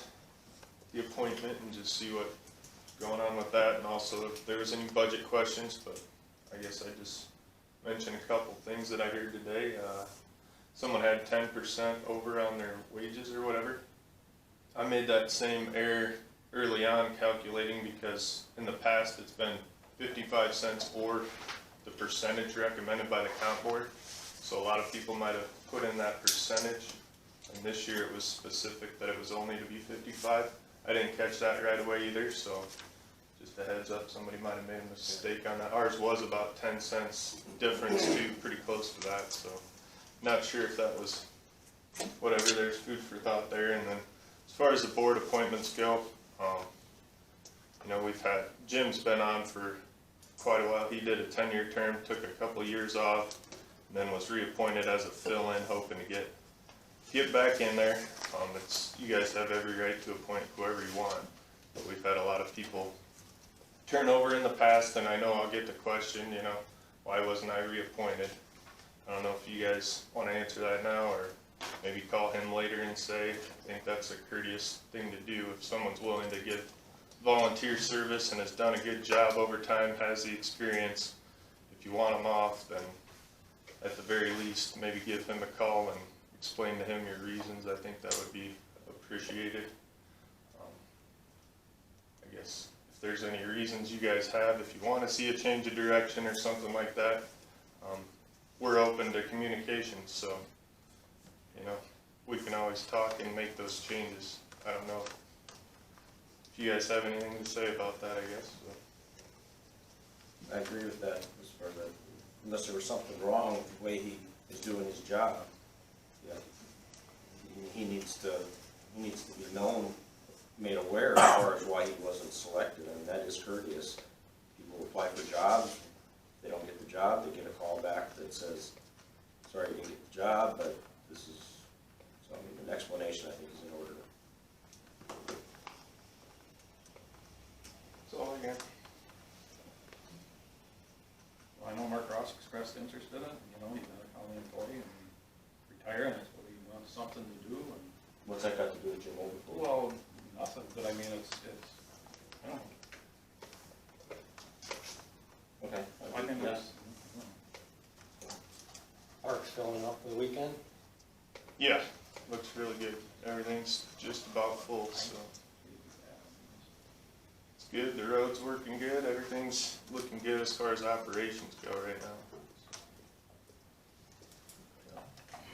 Speaker 10: appointment and just see what's going on with that, and also if there was any budget questions, but I guess I just mentioned a couple things that I heard today. Someone had 10% over on their wages or whatever. I made that same error early on calculating because in the past it's been 55 cents or the percentage recommended by the comp board. So a lot of people might have put in that percentage, and this year it was specific that it was only to be 55. I didn't catch that right away either, so just a heads up, somebody might have made a mistake on that. Ours was about 10 cents difference too, pretty close to that, so not sure if that was whatever, there's food for thought there. And then as far as the board appointments go, you know, we've had, Jim's been on for quite a while. He did a 10-year term, took a couple years off, and then was reappointed as a fill-in, hoping to get back in there. You guys have every right to appoint whoever you want, but we've had a lot of people turn over in the past, and I know I'll get the question, you know, why wasn't I reappointed? I don't know if you guys want to answer that now, or maybe call him later and say, I think that's a courteous thing to do. If someone's willing to give volunteer service and has done a good job over time, has the experience, if you want them off, then at the very least, maybe give him a call and explain to him your reasons. I think that would be appreciated. I guess if there's any reasons you guys have, if you want to see a change of direction or something like that, we're open to communication, so, you know, we can always talk and make those changes. I don't know if you guys have anything to say about that, I guess. So.
Speaker 8: I agree with that, as far as that, unless there was something wrong with the way he is doing his job. Yeah, he needs to be known, made aware as far as why he wasn't selected, and that is courteous. People apply for jobs, they don't get the job, they get a call back that says, sorry, you didn't get the job, but this is, so I mean, an explanation I think is in order.
Speaker 10: That's all I got.
Speaker 6: Well, I know Mark Ross expressed interest in it, you know, he's been a county employee and retiring, I suppose he wants something to do, and,
Speaker 8: What's that got to do with Jim Overpool?
Speaker 6: well, nothing, but I mean, it's, I don't know.
Speaker 8: Okay.
Speaker 6: I think that's,
Speaker 7: Park's filling up for the weekend?
Speaker 10: Yeah, looks really good. Everything's just about full, so it's good. The road's working good. Everything's looking good as far as operations go right now.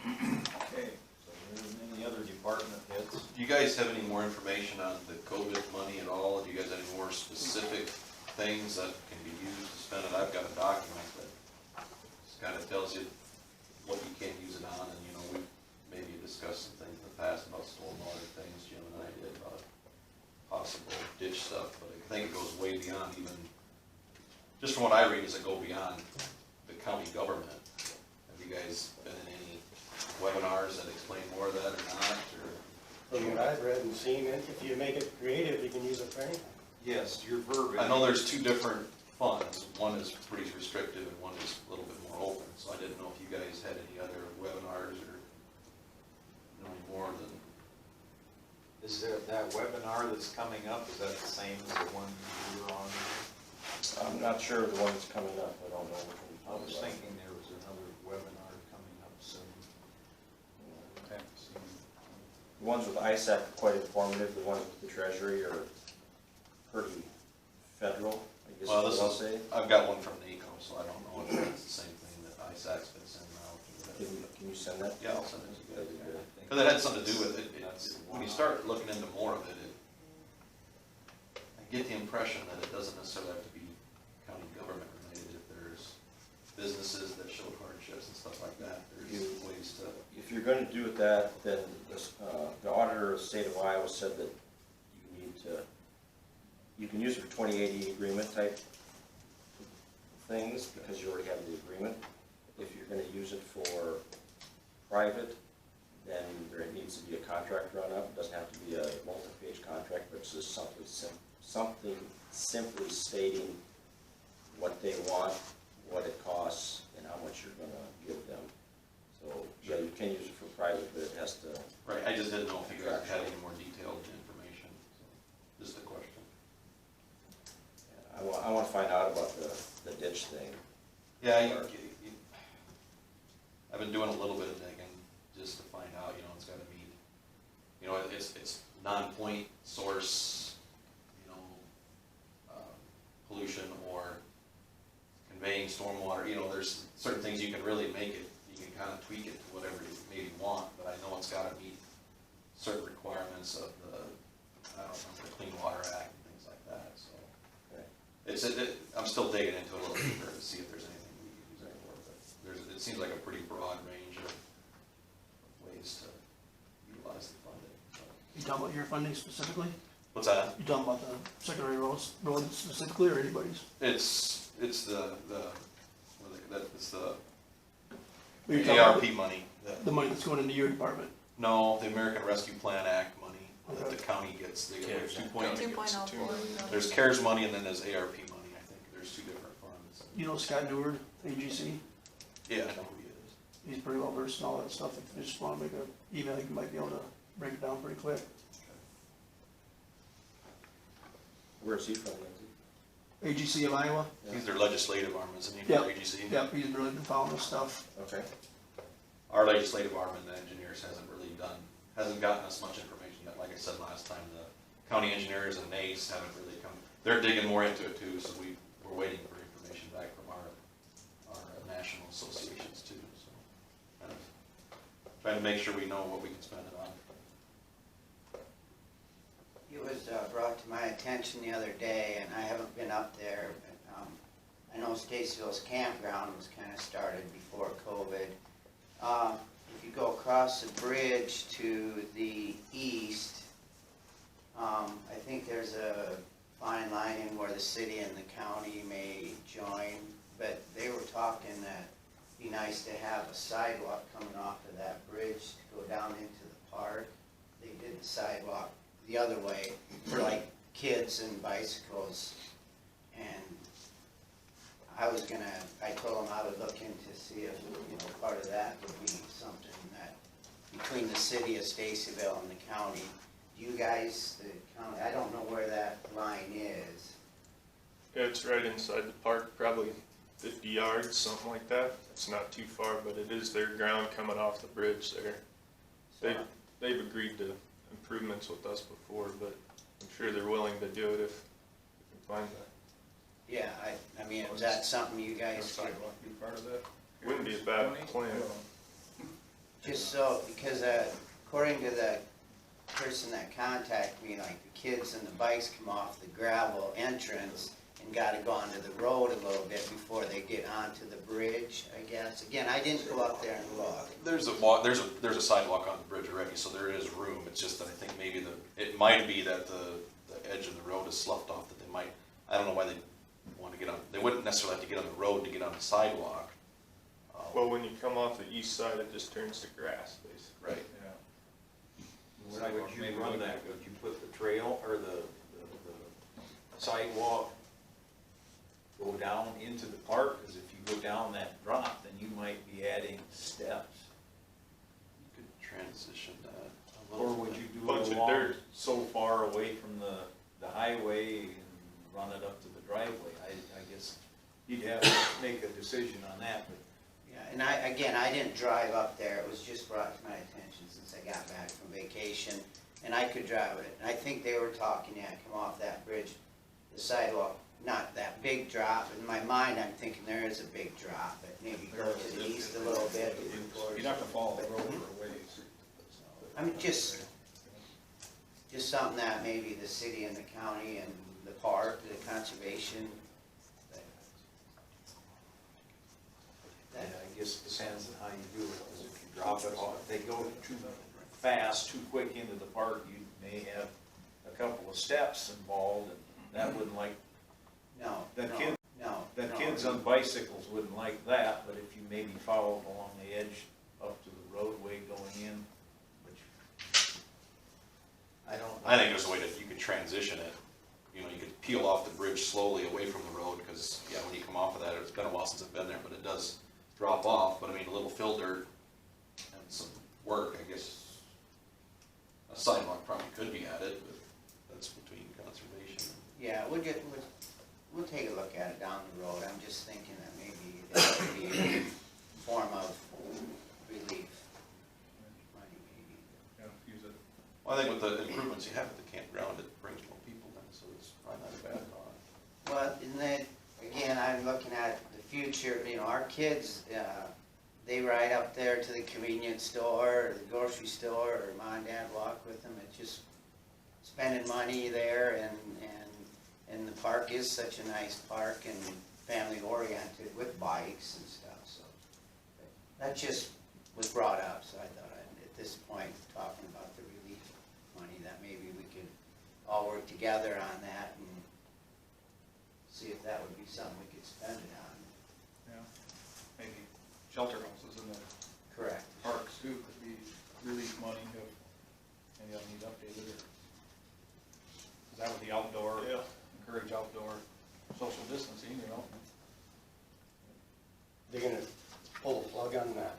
Speaker 2: Okay, so there isn't any other department heads?
Speaker 3: Do you guys have any more information on the COVID money at all? Do you guys have any more specific things that can be used to spend it? I've got a document that just kind of tells you what you can use it on, and you know, we've maybe discussed some things in the past about stormwater things, Jim and I did, about possible ditch stuff, but I think it goes way beyond even, just from what I read, does it go beyond the county government? Have you guys been in any webinars that explain more of that or not, or?
Speaker 7: From what I've read and seen, if you make it creative, you can use it for anything.
Speaker 2: Yes, your verbiage.
Speaker 3: I know there's two different funds. One is pretty restrictive and one is a little bit more open, so I didn't know if you guys had any other webinars or know any more than.
Speaker 2: Is there that webinar that's coming up, is that the same as the one you were on?
Speaker 8: I'm not sure of the one that's coming up, I don't know which one you're
Speaker 2: I
Speaker 8: talking
Speaker 2: was
Speaker 8: about.
Speaker 2: thinking there was another webinar coming up soon.
Speaker 6: I haven't seen.
Speaker 8: The ones with ISAC are quite informative, the ones with the Treasury are pretty federal, I guess is
Speaker 3: Well,
Speaker 8: what I'll say.
Speaker 3: I've got one from NACO, so I don't know if that's the same thing that ISAC's been sending out.
Speaker 8: Can you send that?
Speaker 3: Yeah, I'll send it to you guys.
Speaker 8: That'd be good.
Speaker 3: Because it had something to do with it. When you start looking into more of it, I get the impression that it doesn't necessarily have to be county government related. If there's businesses that show hardships and stuff like that, there's ways to.
Speaker 8: If you're going to do that, then the auditor of the state of Iowa said that you need to, you can use it for 2080 agreement type things, because you already have the agreement. If you're gonna use it for private, then there needs to be a contract run up. It doesn't have to be a multi-page contract, but it's just something simply stating what they want, what it costs, and how much you're gonna give them. So, yeah, you can use it for private, but it has to.
Speaker 3: Right, I just didn't know if you guys had any more detailed information, so, just a question.
Speaker 8: I wanna find out about the ditch thing.
Speaker 3: Yeah, I've been doing a little bit of digging, just to find out, it's gotta meet, it's non-point source, pollution or conveying stormwater, there's certain things you can really make it, you can kind of tweak it to whatever you maybe want, but I know it's gotta meet certain requirements of the Clean Water Act and things like that, so.
Speaker 8: Okay.
Speaker 3: I'm still digging into it a little deeper to see if there's anything we can use it for, but it seems like a pretty broad range of ways to utilize the funding, so.
Speaker 11: You talking about your funding specifically?
Speaker 3: What's that?
Speaker 11: You talking about the secondary roads specifically, or anybody's?
Speaker 3: It's the
Speaker 11: You're talking about
Speaker 3: ARP money.
Speaker 11: The money that's going into your department.
Speaker 3: No, the American Rescue Plan Act money that the county gets, they get
Speaker 4: Two
Speaker 3: 2.0.
Speaker 4: point oh four.
Speaker 3: There's CARES money and then there's ARP money, I think, there's two different funds.
Speaker 11: You know Scott Neward, AGC?
Speaker 3: Yeah, I know who he is.
Speaker 11: He's pretty well versed in all that stuff. If you just wanna make an email, you might be able to break it down pretty quick.
Speaker 8: Where's he from, Lindsay?
Speaker 11: AGC of Iowa?
Speaker 3: He's their legislative arm, isn't he,
Speaker 11: Yeah.
Speaker 3: for AGC?
Speaker 11: Yep, he's really been following this stuff.
Speaker 8: Okay.
Speaker 3: Our legislative arm and the engineers hasn't gotten us much information yet. Like I said last time, the county engineers and NACE haven't really come, they're digging more into it too, so we're waiting for information back from our national associations too, so. Kind of trying to make sure we know what we can spend it on.
Speaker 9: It was brought to my attention the other day, and I haven't been up there, but I know Statesville's campground was kind of started before COVID. If you go across the bridge to the east, I think there's a fine line in where the city and the county may join, but they were talking that it'd be nice to have a sidewalk coming off of that bridge to go down into the park. They did the sidewalk the other way for like kids and bicycles, and I told them I would look into see if, part of that would be something that between the city of Stacyville and the county. You guys, the county, I don't know where that line is.
Speaker 10: Yeah, it's right inside the park, probably 50 yards, something like that. It's not too far, but it is their ground coming off the bridge there.
Speaker 9: So,
Speaker 10: They've agreed to improvements with us before, but I'm sure they're willing to do it if we can find that.
Speaker 9: yeah, I mean, is that something you guys could,
Speaker 6: Sidewalk be part of that?
Speaker 10: Wouldn't be a bad plan.
Speaker 9: just so, because according to the person that contacted me, like the kids and the bikes come off the gravel entrance and gotta go onto the road a little bit before they get onto the bridge, I guess. Again, I didn't go up there and look.
Speaker 3: There's a sidewalk on the bridge already, so there is room. It's just that I think maybe it might be that the edge of the road is sloughed off, that they might, I don't know why they want to get on, they wouldn't necessarily have to get on the road to get on the sidewalk.
Speaker 10: Well, when you come off the east side, it just turns to grass, basically.
Speaker 3: Right.
Speaker 2: Would you run that, would you put the trail or the sidewalk go down into the park? Because if you go down that drop, then you might be adding steps.
Speaker 3: You could transition that a
Speaker 2: Or
Speaker 3: little
Speaker 2: would
Speaker 3: bit.
Speaker 2: you do
Speaker 10: Bunch
Speaker 2: it
Speaker 10: of
Speaker 2: along
Speaker 10: dirt.
Speaker 2: so far away from the highway and run it up to the driveway? I guess you'd have to make a decision on that, but
Speaker 9: Yeah, and I didn't drive up there, it was just brought to my attention since I got back from vacation, and I could drive it. And I think they were talking, come off that bridge, the sidewalk, not that big drop. In my mind, I'm thinking there is a big drop, but maybe go to the east a little bit.
Speaker 6: You'd have to follow the road for a ways.
Speaker 9: I mean, just something that maybe the city and the county and the park, the conservation.
Speaker 2: yeah, I guess it depends on how you do it. Because if you drop it off, if they go too fast, too quick into the park, you may have a couple of steps involved, and that wouldn't like
Speaker 9: No,
Speaker 2: The
Speaker 9: no,
Speaker 2: kid-
Speaker 9: no,
Speaker 2: the
Speaker 9: no.
Speaker 2: kids kids on bicycles wouldn't like that, but if you maybe followed along the edge up to the roadway going in, which, I don't know.
Speaker 3: I think there's a way that you could transition it. You know, you could peel off the bridge slowly away from the road, because, yeah, when you come off of that, it's been a while since I've been there, but it does drop off. But I mean, a little fill dirt and some work, I guess, a sidewalk probably could be added, but that's between conservation.
Speaker 9: Yeah, we'll take a look at it down the road. I'm just thinking that maybe that would be a form of relief. Money maybe.
Speaker 6: Yeah, use it.
Speaker 3: Well, I think with the improvements you have at the campground, it brings more people in, so it's probably not a bad thought.
Speaker 9: Well, and then, again, I'm looking at the future, you know, our kids, they ride up there to the convenience store, or the grocery store, or mom and dad walk with them. It's just spending money there, and the park is such a nice park and family oriented with bikes and stuff, so. That just was brought up, so I thought at this point, talking about the relief money, that maybe we could all work together on that and see if that would be something we could spend it on.
Speaker 6: Yeah, maybe shelter houses in the
Speaker 9: Correct.
Speaker 6: parks too, could be relief money if maybe I need updated or. Is that with the outdoor,
Speaker 10: Yeah.
Speaker 6: encourage outdoor social distancing, you know?
Speaker 7: They're gonna pull the plug on that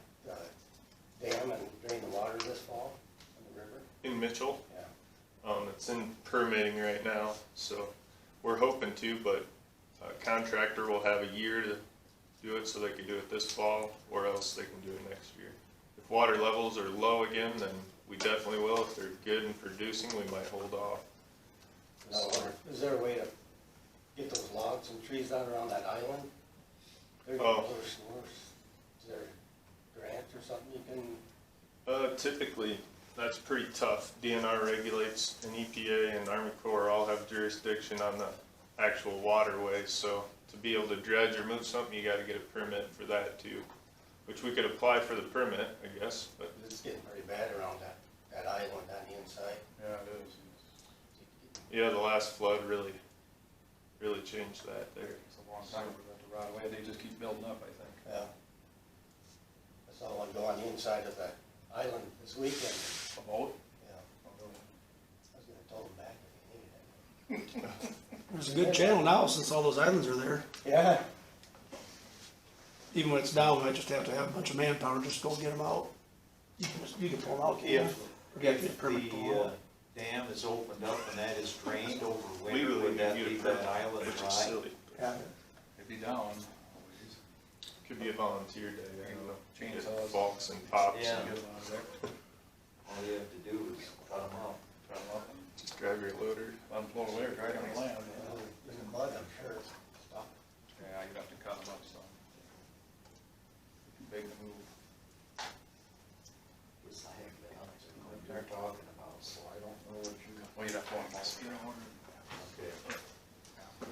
Speaker 7: dam and drain the water this fall on the river?
Speaker 10: In Mitchell,
Speaker 7: Yeah.
Speaker 10: it's in permitting right now, so we're hoping to, but a contractor will have a year to do it, so they can do it this fall, or else they can do it next year. If water levels are low again, then we definitely will. If they're good and producing, we might hold off.
Speaker 7: And I wonder, is there a way to get those logs and trees down around that island? They're getting worse and worse. Is there a grant or something you can?
Speaker 10: Typically, that's pretty tough. DNR regulates, and EPA and Army Corps all have jurisdiction on the actual waterways, so to be able to dredge or move something, you gotta get a permit for that too, which we could apply for the permit, I guess, but
Speaker 7: It's getting pretty bad around that island on the inside.
Speaker 6: Yeah, it is.
Speaker 10: yeah, the last flood really changed that there.
Speaker 6: It's a long time for that to rot away, they just keep building up, I think.
Speaker 7: Yeah. I saw one go on the inside of the island this weekend.
Speaker 6: A boat?
Speaker 7: Yeah. I was gonna tow them back if you needed it.
Speaker 11: There's a good channel now since all those islands are there.
Speaker 7: Yeah.
Speaker 11: Even when it's down, I just have to have a bunch of manpower just to go get them out. You can pull them out, can't you? Or you have to get a permit to pull them out.
Speaker 2: Dam is opened up and that is drained over winter,
Speaker 10: Legally,
Speaker 2: would that
Speaker 10: you
Speaker 2: leave
Speaker 10: get a
Speaker 2: that
Speaker 10: permit,
Speaker 2: island
Speaker 10: which is
Speaker 2: dry?
Speaker 10: silly.
Speaker 11: Yeah.
Speaker 6: It'd be down always.
Speaker 10: Could be a volunteer day, I don't know.
Speaker 6: Chainsaws.
Speaker 10: Forks and pops.
Speaker 2: Yeah.
Speaker 6: Get them out of there,
Speaker 2: All you have to do is cut them up.
Speaker 6: cut them up and
Speaker 10: Just grab your loader.
Speaker 6: let them float away or dry on the land.
Speaker 7: Well, in the mud, I'm sure. Stop.
Speaker 6: Yeah, you'd have to cut them up some. Too big to move.
Speaker 2: It's the heck of it, I don't know what you're talking about, so I don't know what you.
Speaker 6: Well, you'd have to want them all.
Speaker 2: Okay.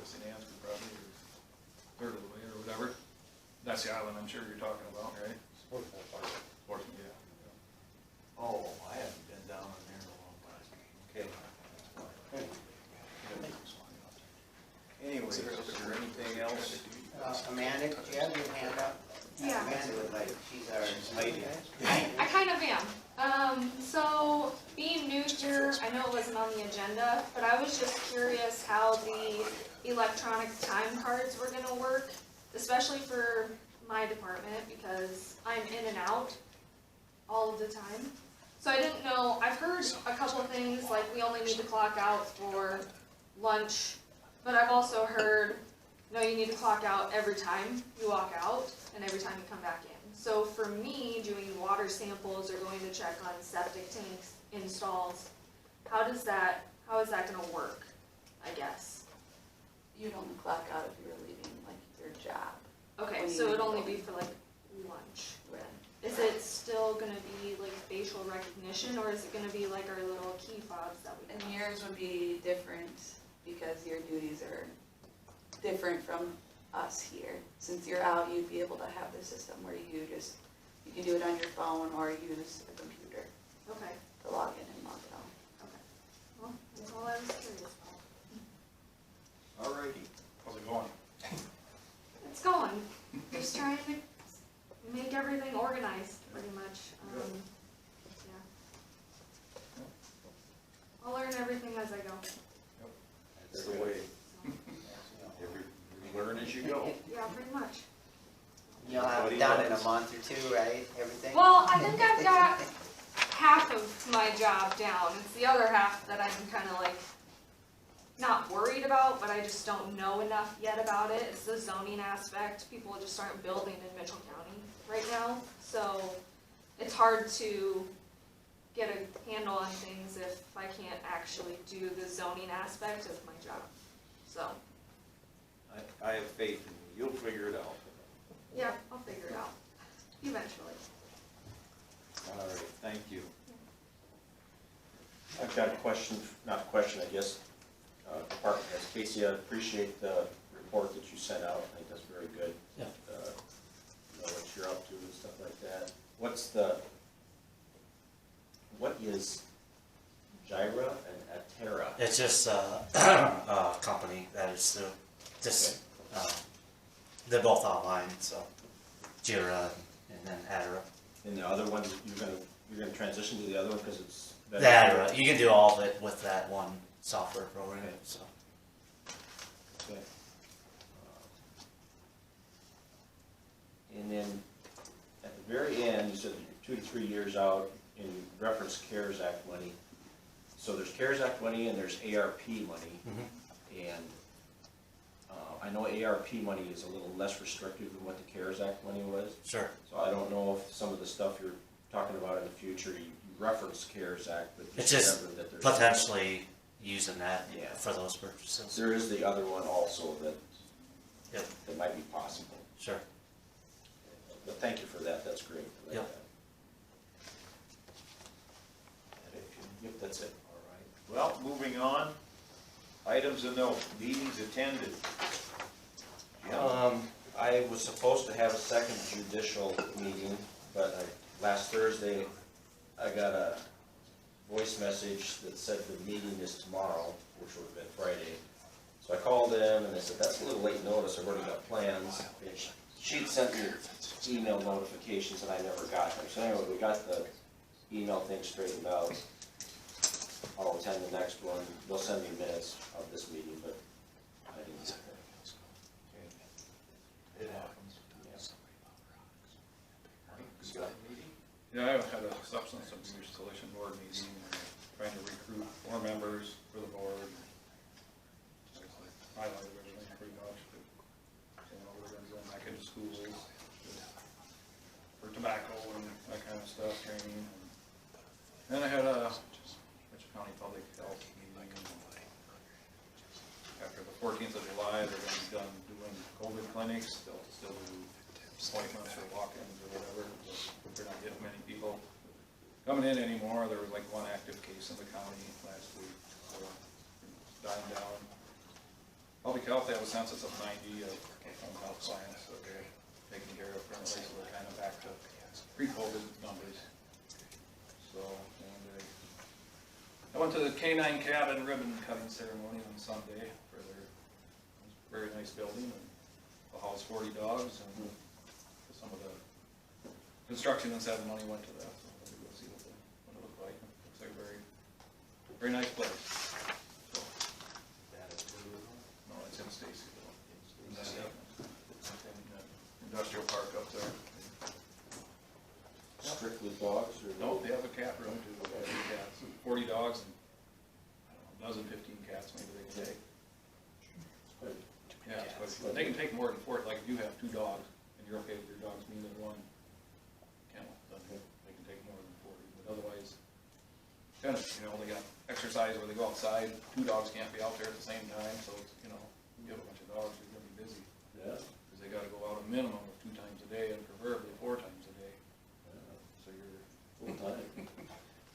Speaker 6: St. Anne's probably, or third of the way or whatever. That's the island I'm sure you're talking about, right?
Speaker 7: Sportsman park.
Speaker 6: Portsmouth, yeah.
Speaker 2: Oh, I haven't been down in there in a long time. Okay. Anyway, is there anything else?
Speaker 9: Amanda, did you have your hand up?
Speaker 12: Yeah.
Speaker 9: Amanda would like, she's our lady.
Speaker 12: I kind of am. So being new here, I know it wasn't on the agenda, but I was just curious how the electronic time cards were gonna work, especially for my department, because I'm in and out all of the time. So I didn't know, I've heard a couple of things, like we only need to clock out for lunch, but I've also heard, no, you need to clock out every time you walk out and every time you come back in. So for me, doing water samples or going to check on septic tanks installs, how is that gonna work, I guess?
Speaker 4: You'd only clock out if you were leaving, like, your job.
Speaker 12: Okay,
Speaker 4: When
Speaker 12: so
Speaker 4: you
Speaker 12: it'd only
Speaker 4: go.
Speaker 12: be for like lunch then? Is it still gonna be like facial recognition, or is it gonna be like our little key fobs that we
Speaker 4: And
Speaker 12: have?
Speaker 4: yours would be different because your duties are different from us here. Since you're out, you'd be able to have the system where you can do it on your phone or use a computer
Speaker 12: Okay,
Speaker 4: to log in and log out.
Speaker 12: okay. Well, that's all I was curious about.
Speaker 2: Alrighty.
Speaker 6: How's it going?
Speaker 12: It's going.
Speaker 2: as you go.
Speaker 12: Yeah, pretty much.
Speaker 9: You'll have it done in a month or two, right, everything?
Speaker 12: Well, I think I've got half of my job down. It's the other half that I'm kind of like, not worried about, but I just don't know enough yet about it. It's the zoning aspect. People just aren't building in Mitchell County right now. So it's hard to get a handle on things if I can't actually do the zoning aspect of my job. So,
Speaker 2: I have faith in you, you'll figure it out.
Speaker 12: yeah, I'll figure it out eventually.
Speaker 2: All right, thank you.
Speaker 8: I've got a question, not a question, I guess. Department heads, Casey, I appreciate the report that you sent out. I think that's very good.
Speaker 7: Yeah.
Speaker 8: Know what you're up to and stuff like that. What is Gyra and Atera?
Speaker 13: It's just a company that is just, they're both online, so Jira and then Atera.
Speaker 8: And the other one, you're gonna transition to the other one because it's better?
Speaker 13: The Atera, you can do all of it with that one software program, so.
Speaker 8: Okay. And then at the very end, you said you're 2 to 3 years out in reference CARES Act money. So there's CARES Act money and there's ARP money. And I know ARP money is a little less restrictive than what the CARES Act money was.
Speaker 13: Sure.
Speaker 8: So I don't know if some of the stuff you're talking about in the future, you reference CARES Act, but
Speaker 13: It's
Speaker 8: just
Speaker 13: just
Speaker 8: remember that there's
Speaker 13: potentially using that
Speaker 8: Yeah.
Speaker 13: for those purposes.
Speaker 8: there is the other one also that
Speaker 13: Yep.
Speaker 8: that might be possible.
Speaker 13: Sure.
Speaker 8: But thank you for that, that's great. I like
Speaker 13: Yep.
Speaker 8: that. Yep, that's it.
Speaker 2: All right. Well, moving on. Items of note, meetings attended.
Speaker 8: I was supposed to have a second judicial meeting, but last Thursday, I got a voice message that said the meeting is tomorrow, which would have been Friday. So I called them and they said, that's a little late notice, I've already got plans. And she'd sent me email notifications and I never got them. So anyway, we got the email thing straightened out. I'll attend the next one. They'll send me minutes of this meeting, but I didn't get there.
Speaker 2: It happens. You got a meeting?
Speaker 6: Yeah, I had a substance abuse coalition board meeting, and trying to recruit more members for the board. Highlighted everything pretty much, but, you know, we're gonna go back into schools for tobacco and that kind of stuff, training. And then I had a Mitchell County Public Health meeting. After the 14th of July, they're gonna be done doing COVID clinics. They'll still do appointments or walk-ins or whatever, but they're not getting many people coming in anymore. There was like one active case in the county last week, so it's dying down. Public health, they have a census of 90 of home health clients that they're taking care of currently, so we're kind of back to pre-COVID numbers. So, and I went to the Canine cabin ribbon cutting ceremony on Sunday for their very nice building, and they'll house 40 dogs, and some of the construction inside the money went to that, so we'll go see what it looks like. It looks like a very, very nice place. So, no, it's in Stacyville. Industrial park up there.
Speaker 8: Strictly dogs or?
Speaker 6: No, they have a cat room too, they have 2 cats, 40 dogs, and I don't know, a dozen, 15 cats maybe they can take. Yeah, it's quite, they can take more than 4, like if you have 2 dogs, and you're okay with your dogs being in one kennel, then they can take more than 40, but otherwise, kind of, you know, they got exercise where they go outside, 2 dogs can't be out there at the same time, so it's, you know, you get a bunch of dogs, you're gonna be busy.
Speaker 8: Yeah.
Speaker 6: Because they gotta go out a minimum of 2 times a day, and preferably 4 times a day. So you're,
Speaker 8: Full time.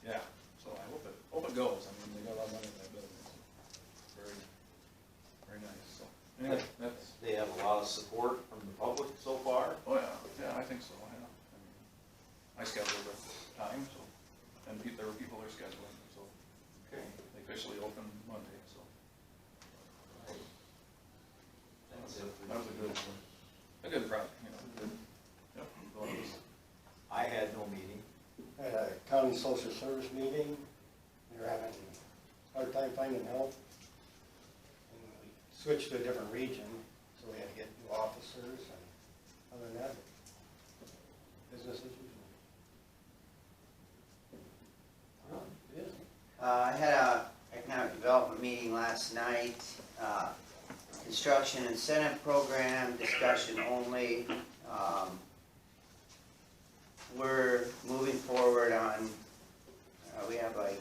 Speaker 6: yeah, so I hope it goes, I mean, they got a lot of money in that business. Very, very nice, so, anyway, that's,
Speaker 2: They have a lot of support from the public so far.
Speaker 6: oh yeah, I think so, yeah. I mean, I scheduled the time, so, and there were people there scheduling, so.
Speaker 2: Okay.
Speaker 6: They officially opened Monday, so. That was a good project, you know, good, yep, I'm glad it was.
Speaker 2: I had no meeting.
Speaker 7: At a county social service meeting, they're having a hard time finding help. And we switched to a different region, so So we had to get new officers, and other than that, business as usual.
Speaker 9: I had a economic development meeting last night, construction incentive program, discussion only. We're moving forward on, we have like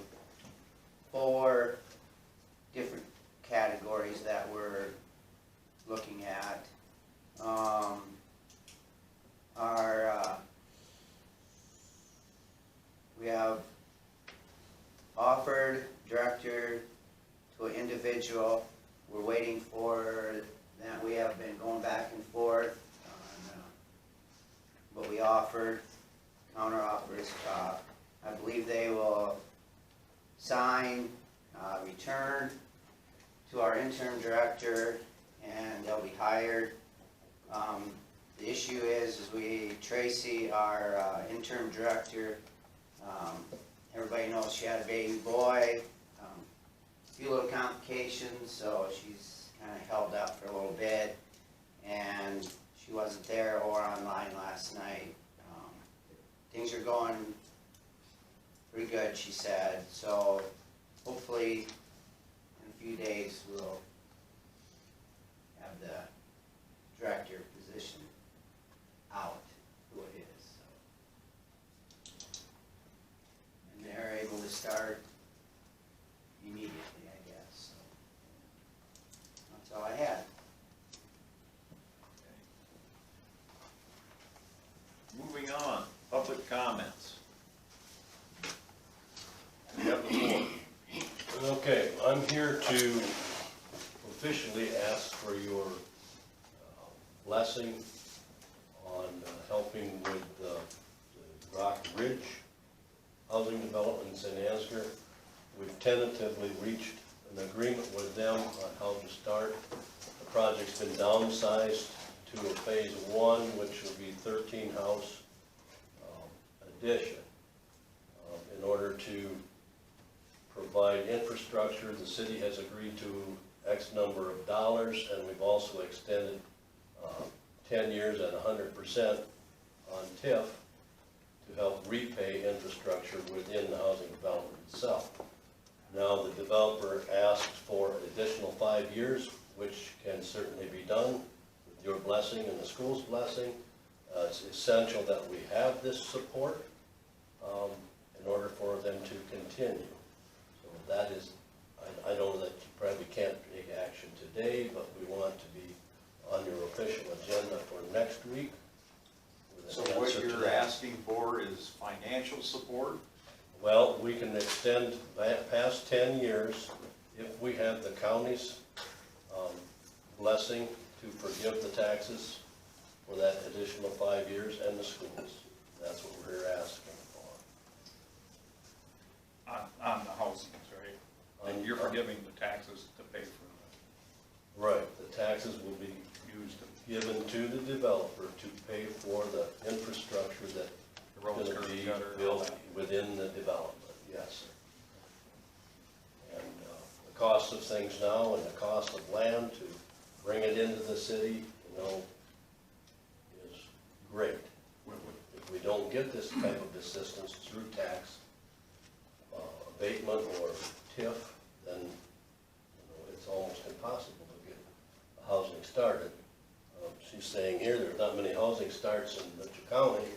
Speaker 9: 4 different categories that we're looking at. We have offered director to an individual. We're waiting for that. We have been going back and forth on what we offered, counter offers. I believe they will sign, return to our interim director, and they'll be hired. The issue is Tracy, our interim director, everybody knows she had a baby boy, a few little complications, so she's kind of held up for a little bit, and she wasn't there or online last night. Things are going pretty good, she said, so hopefully in a few days we'll have the director position out, who it is. So. And they're able to start immediately, I guess. So. That's all I had.
Speaker 2: Moving on, public comments. You have the floor.
Speaker 14: Okay, I'm here to officially ask for your blessing on helping with the Rock Ridge housing developments in Asger. We've tentatively reached an agreement with them on how to start. The project's been downsized to a phase 1, which will be 13 house addition. In order to provide infrastructure, the city has agreed to X number of dollars, and we've also extended 10 years at 100% on TIF to help repay infrastructure within the housing development itself. Now the developer asked for an additional 5 years, which can certainly be done with your blessing and the school's blessing. It's essential that we have this support in order for them to continue. So that is, I know that you probably can't take action today, but we want to be on your official agenda for next week.
Speaker 2: So what you're asking for is financial support?
Speaker 14: Well, we can extend that past 10 years if we have the county's blessing to forgive the taxes for that additional 5 years and the schools. That's what we're here asking for.
Speaker 6: On the housings, right? And you're forgiving the taxes to pay for the.
Speaker 14: Right, the taxes will be
Speaker 6: Used to.
Speaker 14: given to the developer to pay for the infrastructure that
Speaker 6: The roads,
Speaker 14: is
Speaker 6: curb,
Speaker 14: going to be
Speaker 6: gutter, all
Speaker 14: built
Speaker 6: that.
Speaker 14: within the development, yes, sir. And the cost of things now and the cost of land to bring it into the city, you know, is great. If we don't get this type of assistance through tax abatement or TIF, then, you know, it's almost impossible to get housing started. She's saying here there's not many housing starts in Mitchell County.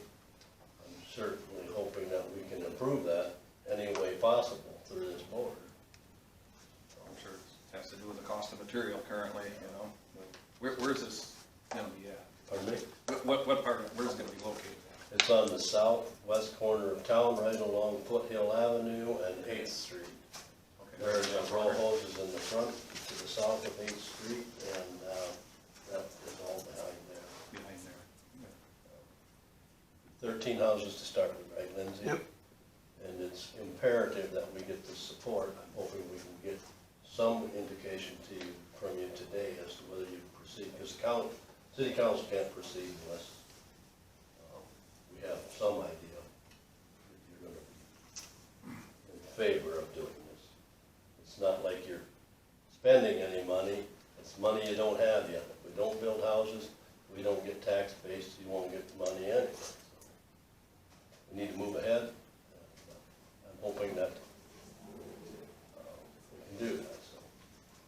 Speaker 14: I'm certainly hoping that we can improve that any way possible through this board.
Speaker 6: I'm sure it has to do with the cost of material currently, you know. But where's this gonna be at?
Speaker 14: Pardon me?
Speaker 6: What part of it, where's it gonna be located at?
Speaker 14: It's on the southwest corner of town, right along Foothill Avenue and 8th Street.
Speaker 6: Okay.
Speaker 14: There's a row hoses in the front to the south of 8th Street, and that is all behind there.
Speaker 6: Behind there.
Speaker 14: 13 houses to start with, right, Lindsay?
Speaker 11: Yep.
Speaker 14: And it's imperative that we get the support. I'm hoping we can get some indication from you today as to whether you proceed, because city council can't proceed unless we have some idea that you're going to be in favor of doing this. It's not like you're spending any money. It's money you don't have yet. If we don't build houses, we don't get tax base, you won't get the money anyway. So we need to move ahead. I'm hoping that we can do that, so.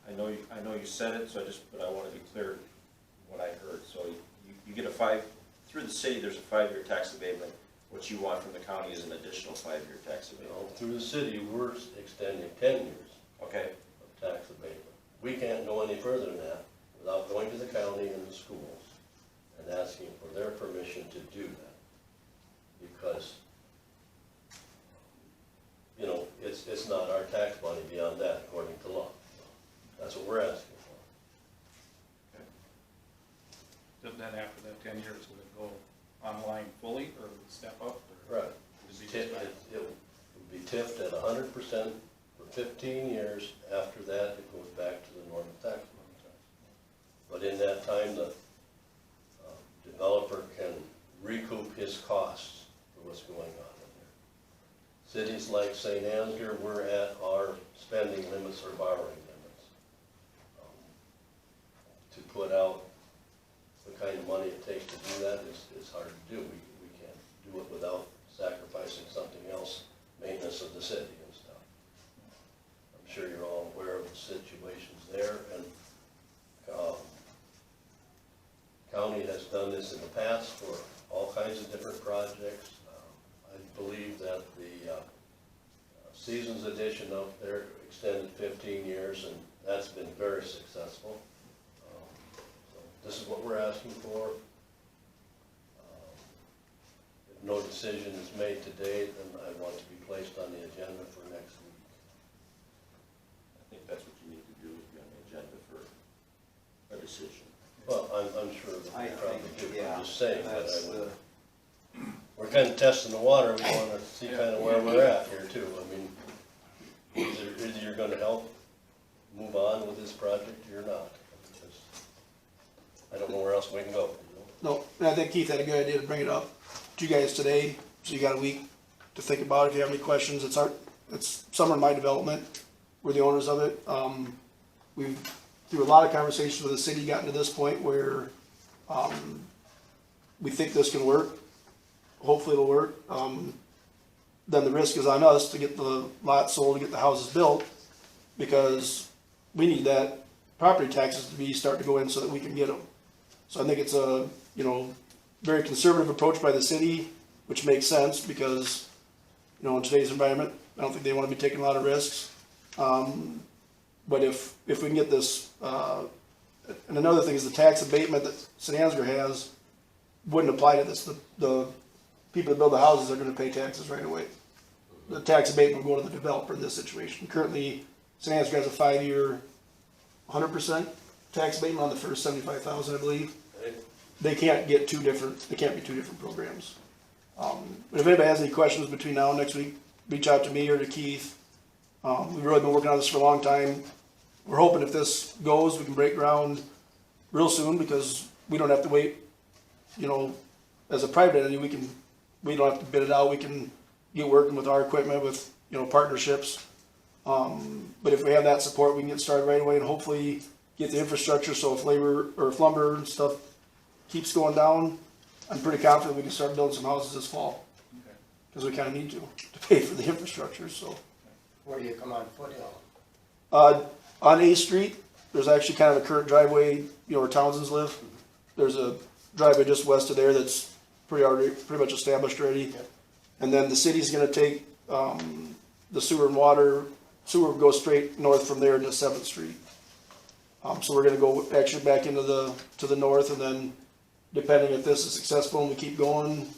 Speaker 8: I know you said it, but I wanna be clear what I heard. So you get through the city, there's a 5-year tax abatement. What you want from the county is an additional 5-year tax
Speaker 14: You know,
Speaker 8: abatement.
Speaker 14: through the city, we're extending 10 years
Speaker 8: Okay,
Speaker 14: of tax abatement. We can't go any further than that without going to the county and the schools and asking for their permission to do that. Because, you know, it's not our tax money beyond that, according to law. That's what we're asking for.
Speaker 6: Then after that 10 years, would it go online fully, or would it step up? Or
Speaker 14: Right.
Speaker 6: would it be
Speaker 14: It
Speaker 6: just back?
Speaker 14: would be tipped at 100% for 15 years. After that, it goes back to the normal tax money. But in that time, the developer can recoup his costs for what's going on in there. Cities like St. Ansgar, we're at our spending limits or borrowing limits. To put out the kind of money it takes to do that is hard to do. We can't do it without sacrificing something else, maintenance of the city and stuff. I'm sure you're all aware of the situations there, and county has done this in the past for all kinds of different projects. I believe that the Seasons Edition up there extended 15 years, and that's been very successful. So this is what we're asking for. If no decision is made today, then I want to be placed on the agenda for next week.
Speaker 8: I think that's what you need to do, is be on the agenda for a decision.
Speaker 14: Well, I'm sure that
Speaker 9: I
Speaker 14: we probably
Speaker 9: think,
Speaker 14: do,
Speaker 9: yeah,
Speaker 14: I'm just saying, but
Speaker 9: that's
Speaker 14: I would. We're kind of testing the water, we wanna see kind of where we're at here too. I mean, either you're gonna help move on with this project or you're not. Because I don't know where else we can go, you know?
Speaker 11: No, and I think Keith had a good idea to bring it up to you guys today, so you got a week to think about it. If you have any questions, it's Summer in My Development, we're the owners of it. We've, through a lot of conversations with the city, gotten to this point where, we think this can work. Hopefully it'll work. Then the risk is on us to get the lot sold, to get the houses built, because we need that property taxes to be starting to go in so that we can get them. So I think it's a, very conservative approach by the city, which makes sense because, in today's environment, I don't think they want to be taking a lot of risks. But if we can get this, and another thing is the tax abatement that St. Ansgar has wouldn't apply to this. The people that build the houses are gonna pay taxes right away. The tax abatement will go to the developer in this situation. Currently, St. Ansgar has a 5-year, 100% tax abatement on the first 75,000, I believe. They can't be two different programs. But if anybody has any questions between now and next week, reach out to me or to Keith. We've really been working on this for a long time. We're hoping if this goes, we can break ground real soon, because we don't have to wait, as a private entity, we don't have to bid it out. We can get working with our equipment, with, partnerships. But if we have that support, we can get started right away and hopefully get the infrastructure, so if lumber and stuff keeps going down, I'm pretty confident we can start building some houses this fall. Because we kind of need to pay for the infrastructure, so.
Speaker 7: Where do you come on Foothill?
Speaker 11: On A Street, there's actually kind of a current driveway, where Townsend's live. There's a driveway just west of there that's pretty much established already.
Speaker 7: Yep.
Speaker 11: And then the city's gonna take, the sewer and water, sewer goes straight north from there into 7th Street. So we're gonna go actually back into to the north, and then depending if this is successful and we keep going,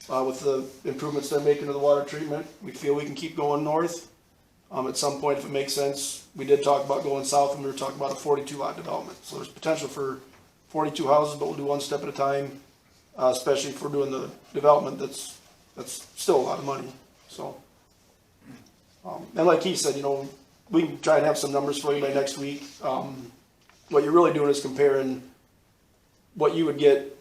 Speaker 11: with the improvements they're making to the water treatment, we feel we can keep going north. At some point, if it makes sense, we did talk about going south, and we were talking about a 42 lot development. So there's potential for 42 houses, but we'll do one step at a time, especially if we're doing the development that's still a lot of money, so. And like he said, we can try and have some numbers for you by next week. What you're really doing is comparing what you would get,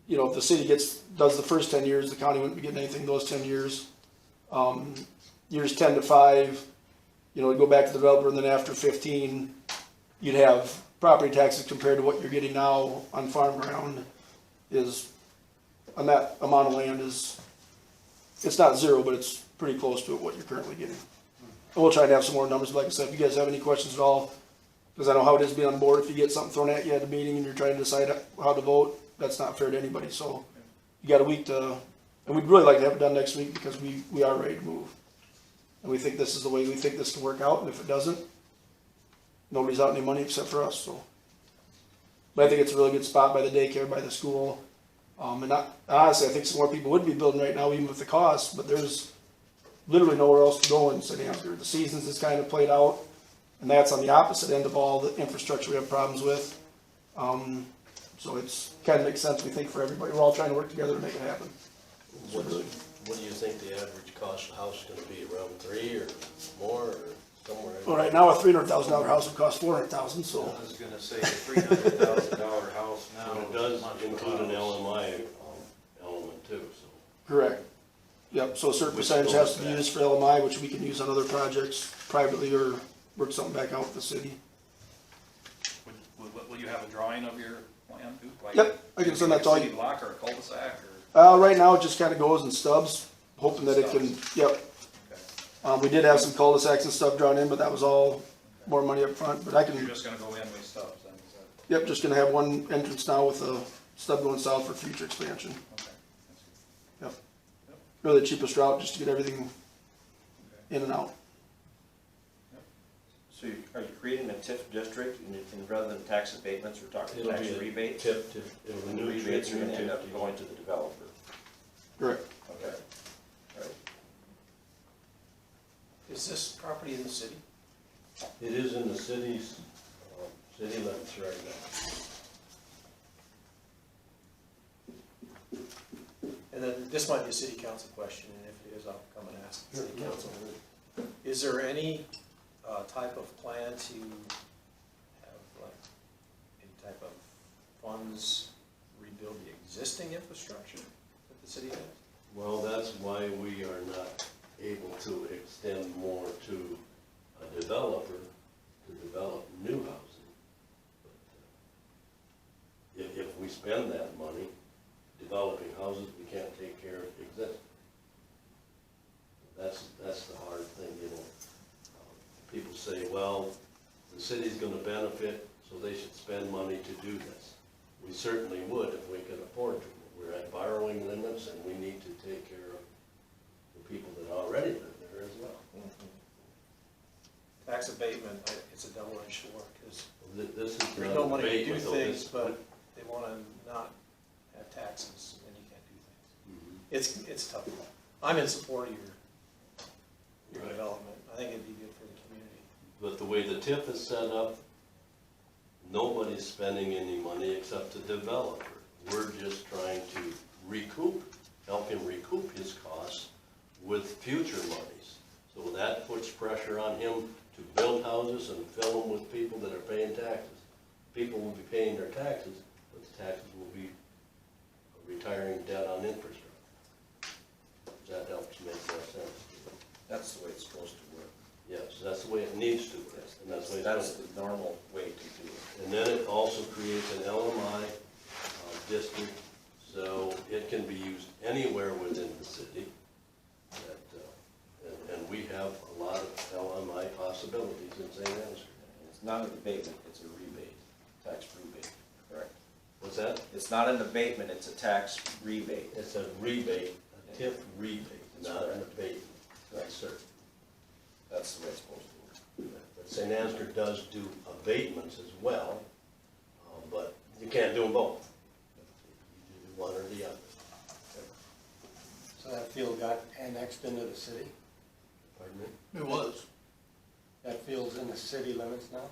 Speaker 11: if the city does the first 10 years, the county wouldn't be getting anything those 10 years. Years 10 to 5, it'd go back to the developer, and then after 15, you'd have property taxes compared to what you're getting now on farm ground is, on that amount of land is, it's not zero, but it's pretty close to what you're currently getting. And we'll try to have some more numbers, but like I said, if you guys have any questions at all, because I know how it is being on board, if you get something thrown at you at a meeting and you're trying to decide how to vote, that's not fair to anybody, so you got a week to, and we'd really like to have it done next week because we are ready to move. And we think this is the way we think this can work out, and if it doesn't, nobody's out any money except for us, so. But I think it's a really good spot by the daycare, by the school. Honestly, I think some more people would be building right now, even with the cost, but there's literally nowhere else to go in St. Ansgar. The seasons is kind of played out, and that's on the opposite end of all the infrastructure we have problems with. So it's kind of makes sense, we think, for everybody. We're all trying to work together to make it happen.
Speaker 14: What do you think the average cost of the house is gonna be, around 3 or more, or somewhere?
Speaker 11: Well, right now, a $300,000 house would cost $400,000, so.
Speaker 2: I was gonna say a $300,000 house now.
Speaker 14: But it does include an LMI element too, so.
Speaker 11: Correct. Yep, so a certain percentage has to be used for LMI, which we can use on other projects privately or work something back out with the city.
Speaker 6: Will you have a drawing of your plan too? Like,
Speaker 11: Yep, I can send that to all
Speaker 6: like a
Speaker 11: you.
Speaker 6: city block or a cul-de-sac or?
Speaker 11: Right now, it just kind of goes in stubs, hoping that it can, yep.
Speaker 6: Okay.
Speaker 11: We did have some cul-de-sacs and stuff drawn in, but that was all more money up front. But I
Speaker 6: You're
Speaker 11: can,
Speaker 6: just gonna go in with stubs then, is that?
Speaker 11: yep, just gonna have one entrance now with a stub going south for future expansion.
Speaker 6: Okay.
Speaker 11: Yep. Really the cheapest route, just to get everything in and out.
Speaker 8: So are you creating a TIF district, and rather than tax abatements, we're talking
Speaker 14: It'll
Speaker 8: tax
Speaker 14: be a
Speaker 8: rebates?
Speaker 14: tip, it'll
Speaker 8: And
Speaker 14: be
Speaker 8: the rebates are gonna
Speaker 14: tip.
Speaker 8: end up going to the developer.
Speaker 11: Correct.
Speaker 8: Okay. Right.
Speaker 5: Is this property in the city?
Speaker 14: It is in the city's, city limits right now.
Speaker 5: And then this might be a city council question, and if it is, I'll come and ask the city council. Is there any type of plan to have like any type of funds rebuild the existing infrastructure that the city has?
Speaker 14: Well, that's why we are not able to extend more to a developer to develop new housing. But if we spend that money developing houses, we can't take care of existing. That's the hard thing, you know. People say, well, the city's gonna benefit, so they should spend money to do this. We certainly would if we could afford to. We're at borrowing limits, and we need to take care of the people that already live there as well.
Speaker 5: Tax abatement, it's a double-edged sword, because
Speaker 14: This is
Speaker 5: there's
Speaker 14: not
Speaker 5: no
Speaker 14: a
Speaker 5: money to
Speaker 14: debate
Speaker 5: do
Speaker 14: with all
Speaker 5: things,
Speaker 14: this,
Speaker 5: but they wanna not have taxes, and you can't do things. It's tough. I'm in support of your
Speaker 14: Right.
Speaker 5: development. I think it'd be good for the community.
Speaker 14: But the way the TIF is set up, nobody's spending any money except the developer. We're just trying to help him recoup his costs with future monies. So that puts pressure on him to build houses and fill them with people that are paying taxes. People will be paying their taxes, but the taxes will be retiring debt on infrastructure. That helps make more sense.
Speaker 8: That's the way it's supposed to work.
Speaker 14: Yes, that's the way it needs to work, and that's the way it's
Speaker 8: That's the normal way to do it.
Speaker 14: And then it also creates an LMI district, so it can be used anywhere within the city. And we have a lot of LMI possibilities in St. Ansgar.
Speaker 8: It's not an abatement, it's a rebate, tax rebate, correct?
Speaker 14: What's that?
Speaker 8: It's not an abatement, it's a tax rebate.
Speaker 14: It's a rebate, a TIF rebate, not an abatement.
Speaker 8: That's certain. That's the way it's supposed to work.
Speaker 14: But St. Ansgar does do abatements as well, but you can't do them both. You do one or the other.
Speaker 7: So that field got annexed into the city?
Speaker 14: Pardon me?
Speaker 11: It was.
Speaker 7: That field's in the city limits now?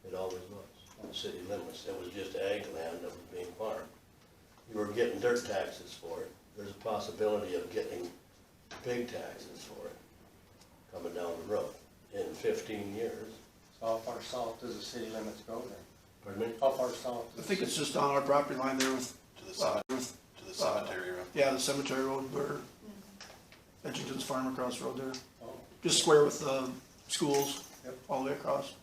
Speaker 14: It always was, on the city limits. It was just ag land that was being farmed. You were getting dirt taxes for it. There's a possibility of getting big taxes for it coming down the road in 15 years.
Speaker 7: So how far south does the city limits go then?
Speaker 14: Pardon me?
Speaker 7: How far south?
Speaker 11: I think it's just on our property line there with.
Speaker 3: To the cemetery road.
Speaker 11: Yeah, the cemetery road where Edgington's farm across the road there.
Speaker 7: Oh,
Speaker 11: Just square with the schools,
Speaker 7: Yep.
Speaker 11: all the way across.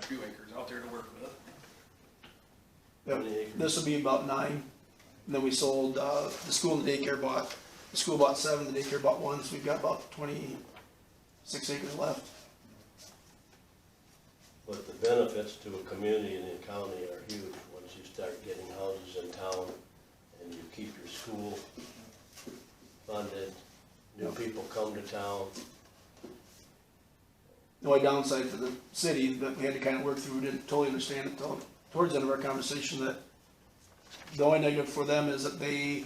Speaker 6: few acres out there to work with.
Speaker 11: Yep.
Speaker 14: How many acres?
Speaker 11: This will be about 9. And then we sold, the school and the daycare the school bought 7, the daycare bought 1, so we've got about 26 acres left.
Speaker 14: But the benefits to a community and the county are huge once you start getting houses in town and you keep your school funded, new people come to town.
Speaker 11: The only downside for the city that we had to kind of work through, we didn't totally understand it till towards the end of our conversation, that the only negative for them is that they,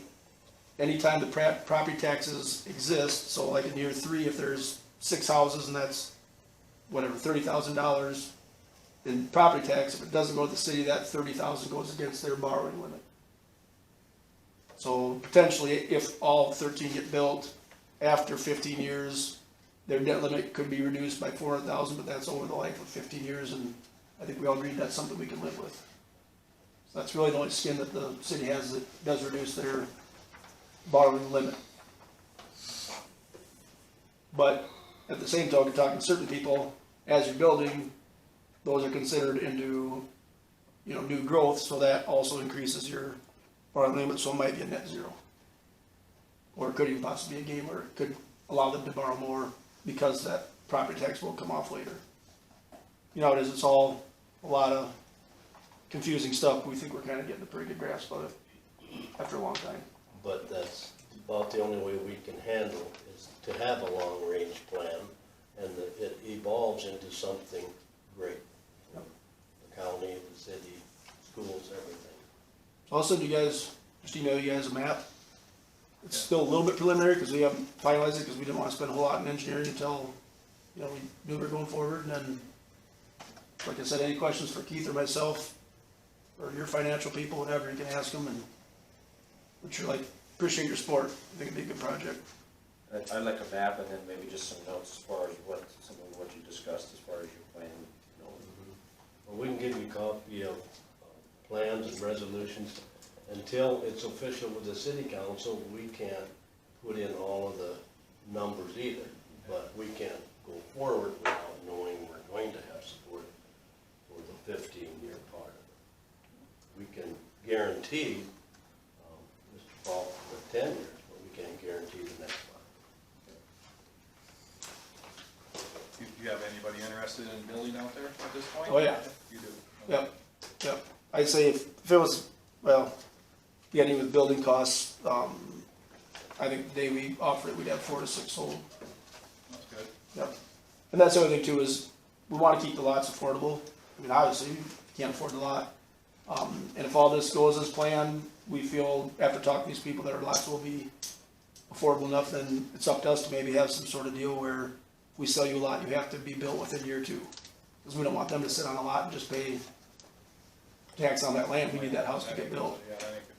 Speaker 11: anytime the property taxes exist, so like in year 3, if there's 6 houses and that's whatever, $30,000 in property tax, if it doesn't go to the city, that $30,000 goes against their borrowing limit. So potentially, if all 13 get built after 15 years, their debt limit could be reduced by $400,000, but that's over the life of 15 years, and I think we all agreed that's something we can live with. So that's really the only skin that the city has that does reduce their borrowing limit. But at the same token, talking to certain people, as you're building, those are considered into, new growth, so that also increases your borrowing limit, so it might be a net zero. Or it could even possibly be a game where it could allow them to borrow more because that property tax will come off later. You know how it is, it's all a lot of confusing stuff. We think we're kind of getting a pretty good grasp of it after a long time.
Speaker 14: But that's about the only way we can handle is to have a long-range plan and that it evolves into something great. The county, the city, schools, everything.
Speaker 11: So I'll send you guys, just email you guys a map. It's still a little bit preliminary because we haven't finalized it because we didn't want to spend a whole lot in engineering until, we knew we were going forward. And then, like I said, any questions for Keith or myself or your financial people, whatever, you can ask them, and we'd sure appreciate your support. I think it'd be a good project.
Speaker 8: I'd like a map and then maybe just some notes as far as some of what you discussed as far as your plan.
Speaker 14: Well, we can give you a copy of plans and resolutions. Until it's official with the city council, we can't put in all of the numbers either, but we can't go forward without knowing we're going to have support for the 15-year part of it. We can guarantee, Mr. Falk, for 10 years, but we can't guarantee the next 5.
Speaker 6: Do you have anybody interested in building out there at this point?
Speaker 11: Oh, yeah.
Speaker 6: You do?
Speaker 11: Yep. I'd say if it was, getting with building costs, I think the day we offer it, we'd have 4 to 6 sold.
Speaker 6: That's good.
Speaker 11: Yep. And that's the other thing too, is we want to keep the lots affordable. I mean, obviously, you can't afford the lot. And if all this goes as planned, we feel, after talking to these people, that our lots will be affordable enough, then it's up to us to maybe have some sort of deal where if we sell you a lot, you have to be built within year 2. Because we don't want them to sit on a lot and just pay tax on that land. We need that house to get built.
Speaker 6: Yeah, I think it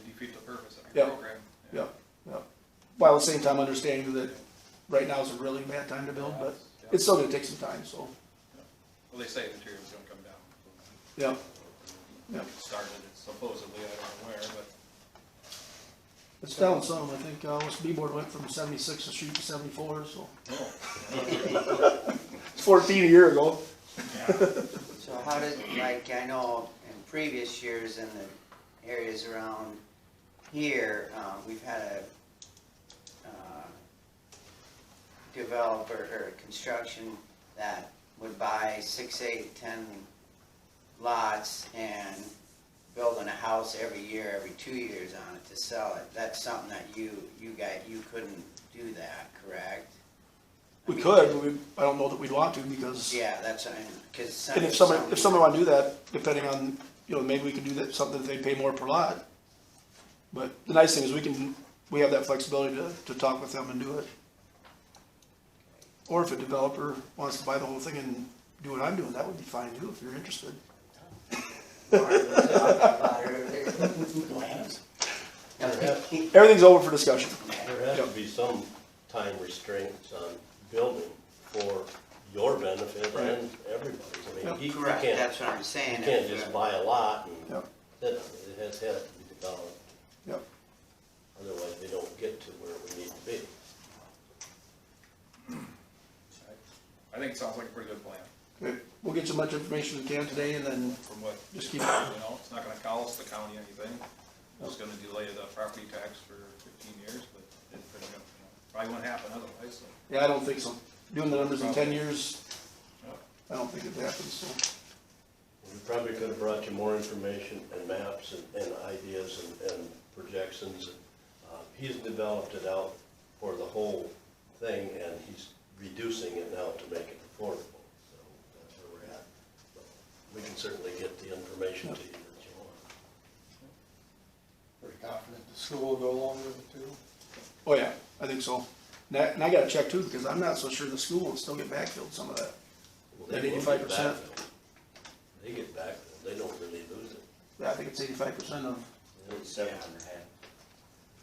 Speaker 6: defeat the purpose of your
Speaker 11: Yep.
Speaker 6: program.
Speaker 11: Yep. While at the same time understanding that right now is a really bad time to build, but it's still gonna take some time, so.
Speaker 6: Well, they say material's gonna come down.
Speaker 11: Yep. Yep.
Speaker 6: It started, supposedly, I don't know where, but.
Speaker 11: It's down some. I think, this B-board went from 76 a sheet to 74, so. It's 14 a year ago.
Speaker 9: So how did, I know in previous years in the areas around here, we've had a developer or construction that would buy 6, 8, 10 lots and building a house every year, every 2 years on it to sell it. That's something that you couldn't do that, correct?
Speaker 11: We could, but I don't know that we'd want to because.
Speaker 9: Yeah, that's, because.
Speaker 11: And if somebody wanna do that, depending on, maybe we could do that, something that they pay more per lot. But the nice thing is we have that flexibility to talk with them and do it. Or if a developer wants to buy the whole thing and do what I'm doing, that would be fine too, if you're interested. Everything's open for discussion.
Speaker 14: There has to be some time restraints on building for your benefit and everybody's. I mean, you
Speaker 9: Correct,
Speaker 14: can't,
Speaker 9: that's what I'm saying.
Speaker 14: you can't just buy a lot and
Speaker 11: Yep.
Speaker 14: sit on it. It has to be developed.
Speaker 11: Yep.
Speaker 14: Otherwise, we don't get to where we need to be.
Speaker 6: I think it sounds like a pretty good plan.
Speaker 11: Okay, we'll get as much information as we can today and then
Speaker 6: From what,
Speaker 11: just
Speaker 6: you
Speaker 11: keep,
Speaker 6: know, it's not gonna cost the county anything. It's gonna delay the property tax for 15 years, but it's pretty good, you know, probably won't happen otherwise, so.
Speaker 11: yeah, I don't think so. Doing the numbers in 10 years,
Speaker 6: Yep.
Speaker 11: I don't think it happens, so.
Speaker 14: We probably could have brought you more information and maps and ideas and projections. He's developed it out for the whole thing, and he's reducing it now to make it affordable. So that's where we're at. So we can certainly get the information to you that you want.
Speaker 7: Pretty confident the school will go along with it too.
Speaker 11: Oh, yeah, I think so. And I gotta check too, because I'm not so sure the school will still get backfilled some of that.
Speaker 14: Well,
Speaker 11: That
Speaker 14: they will get
Speaker 11: 85%.
Speaker 14: backfilled. They get backfilled, they don't really lose it.
Speaker 11: Yeah, I think it's 85% of,
Speaker 8: 700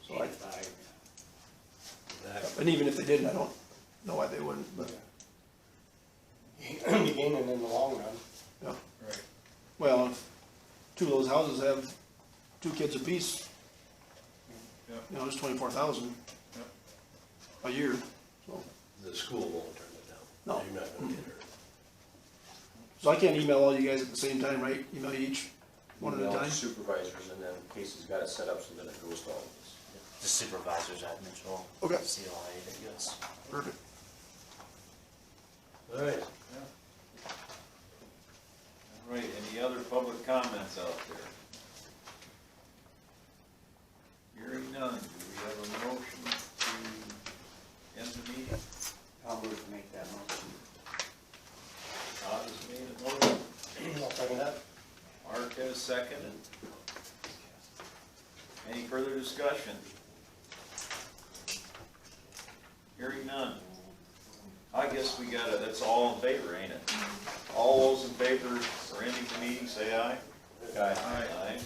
Speaker 11: so I,
Speaker 14: Exactly.
Speaker 11: and even if they didn't, I don't know why they wouldn't, but,
Speaker 7: Be gaining in the long run.
Speaker 11: yeah.
Speaker 6: Right.
Speaker 11: Well, if two of those houses have 2 kids apiece,
Speaker 6: Yep.
Speaker 11: you know, there's 24,000
Speaker 6: Yep.
Speaker 11: a year, so.
Speaker 14: The school won't turn it down.
Speaker 11: No.
Speaker 14: You're not gonna get hurt.
Speaker 11: So I can't email all you guys at the same time, right? Email you each, one at a
Speaker 8: Email
Speaker 11: time?
Speaker 8: Supervisors, and then Casey's got it set up so that it goes to all of us.
Speaker 13: The supervisors at Mitchell.
Speaker 11: Okay.
Speaker 13: COI that gets.
Speaker 11: Perfect.
Speaker 14: All right.
Speaker 2: All right, any other public comments out there? Hearing none, do we have a motion to end the meeting?
Speaker 9: I'll move to make that motion.
Speaker 2: Todd has made a motion,
Speaker 7: I'll second that.
Speaker 2: Mark has seconded. Any further discussion? Hearing none. I guess we gotta, that's all in favor, ain't it? All those in favor for ending the meeting, say aye.
Speaker 8: Aye.
Speaker 2: Aye.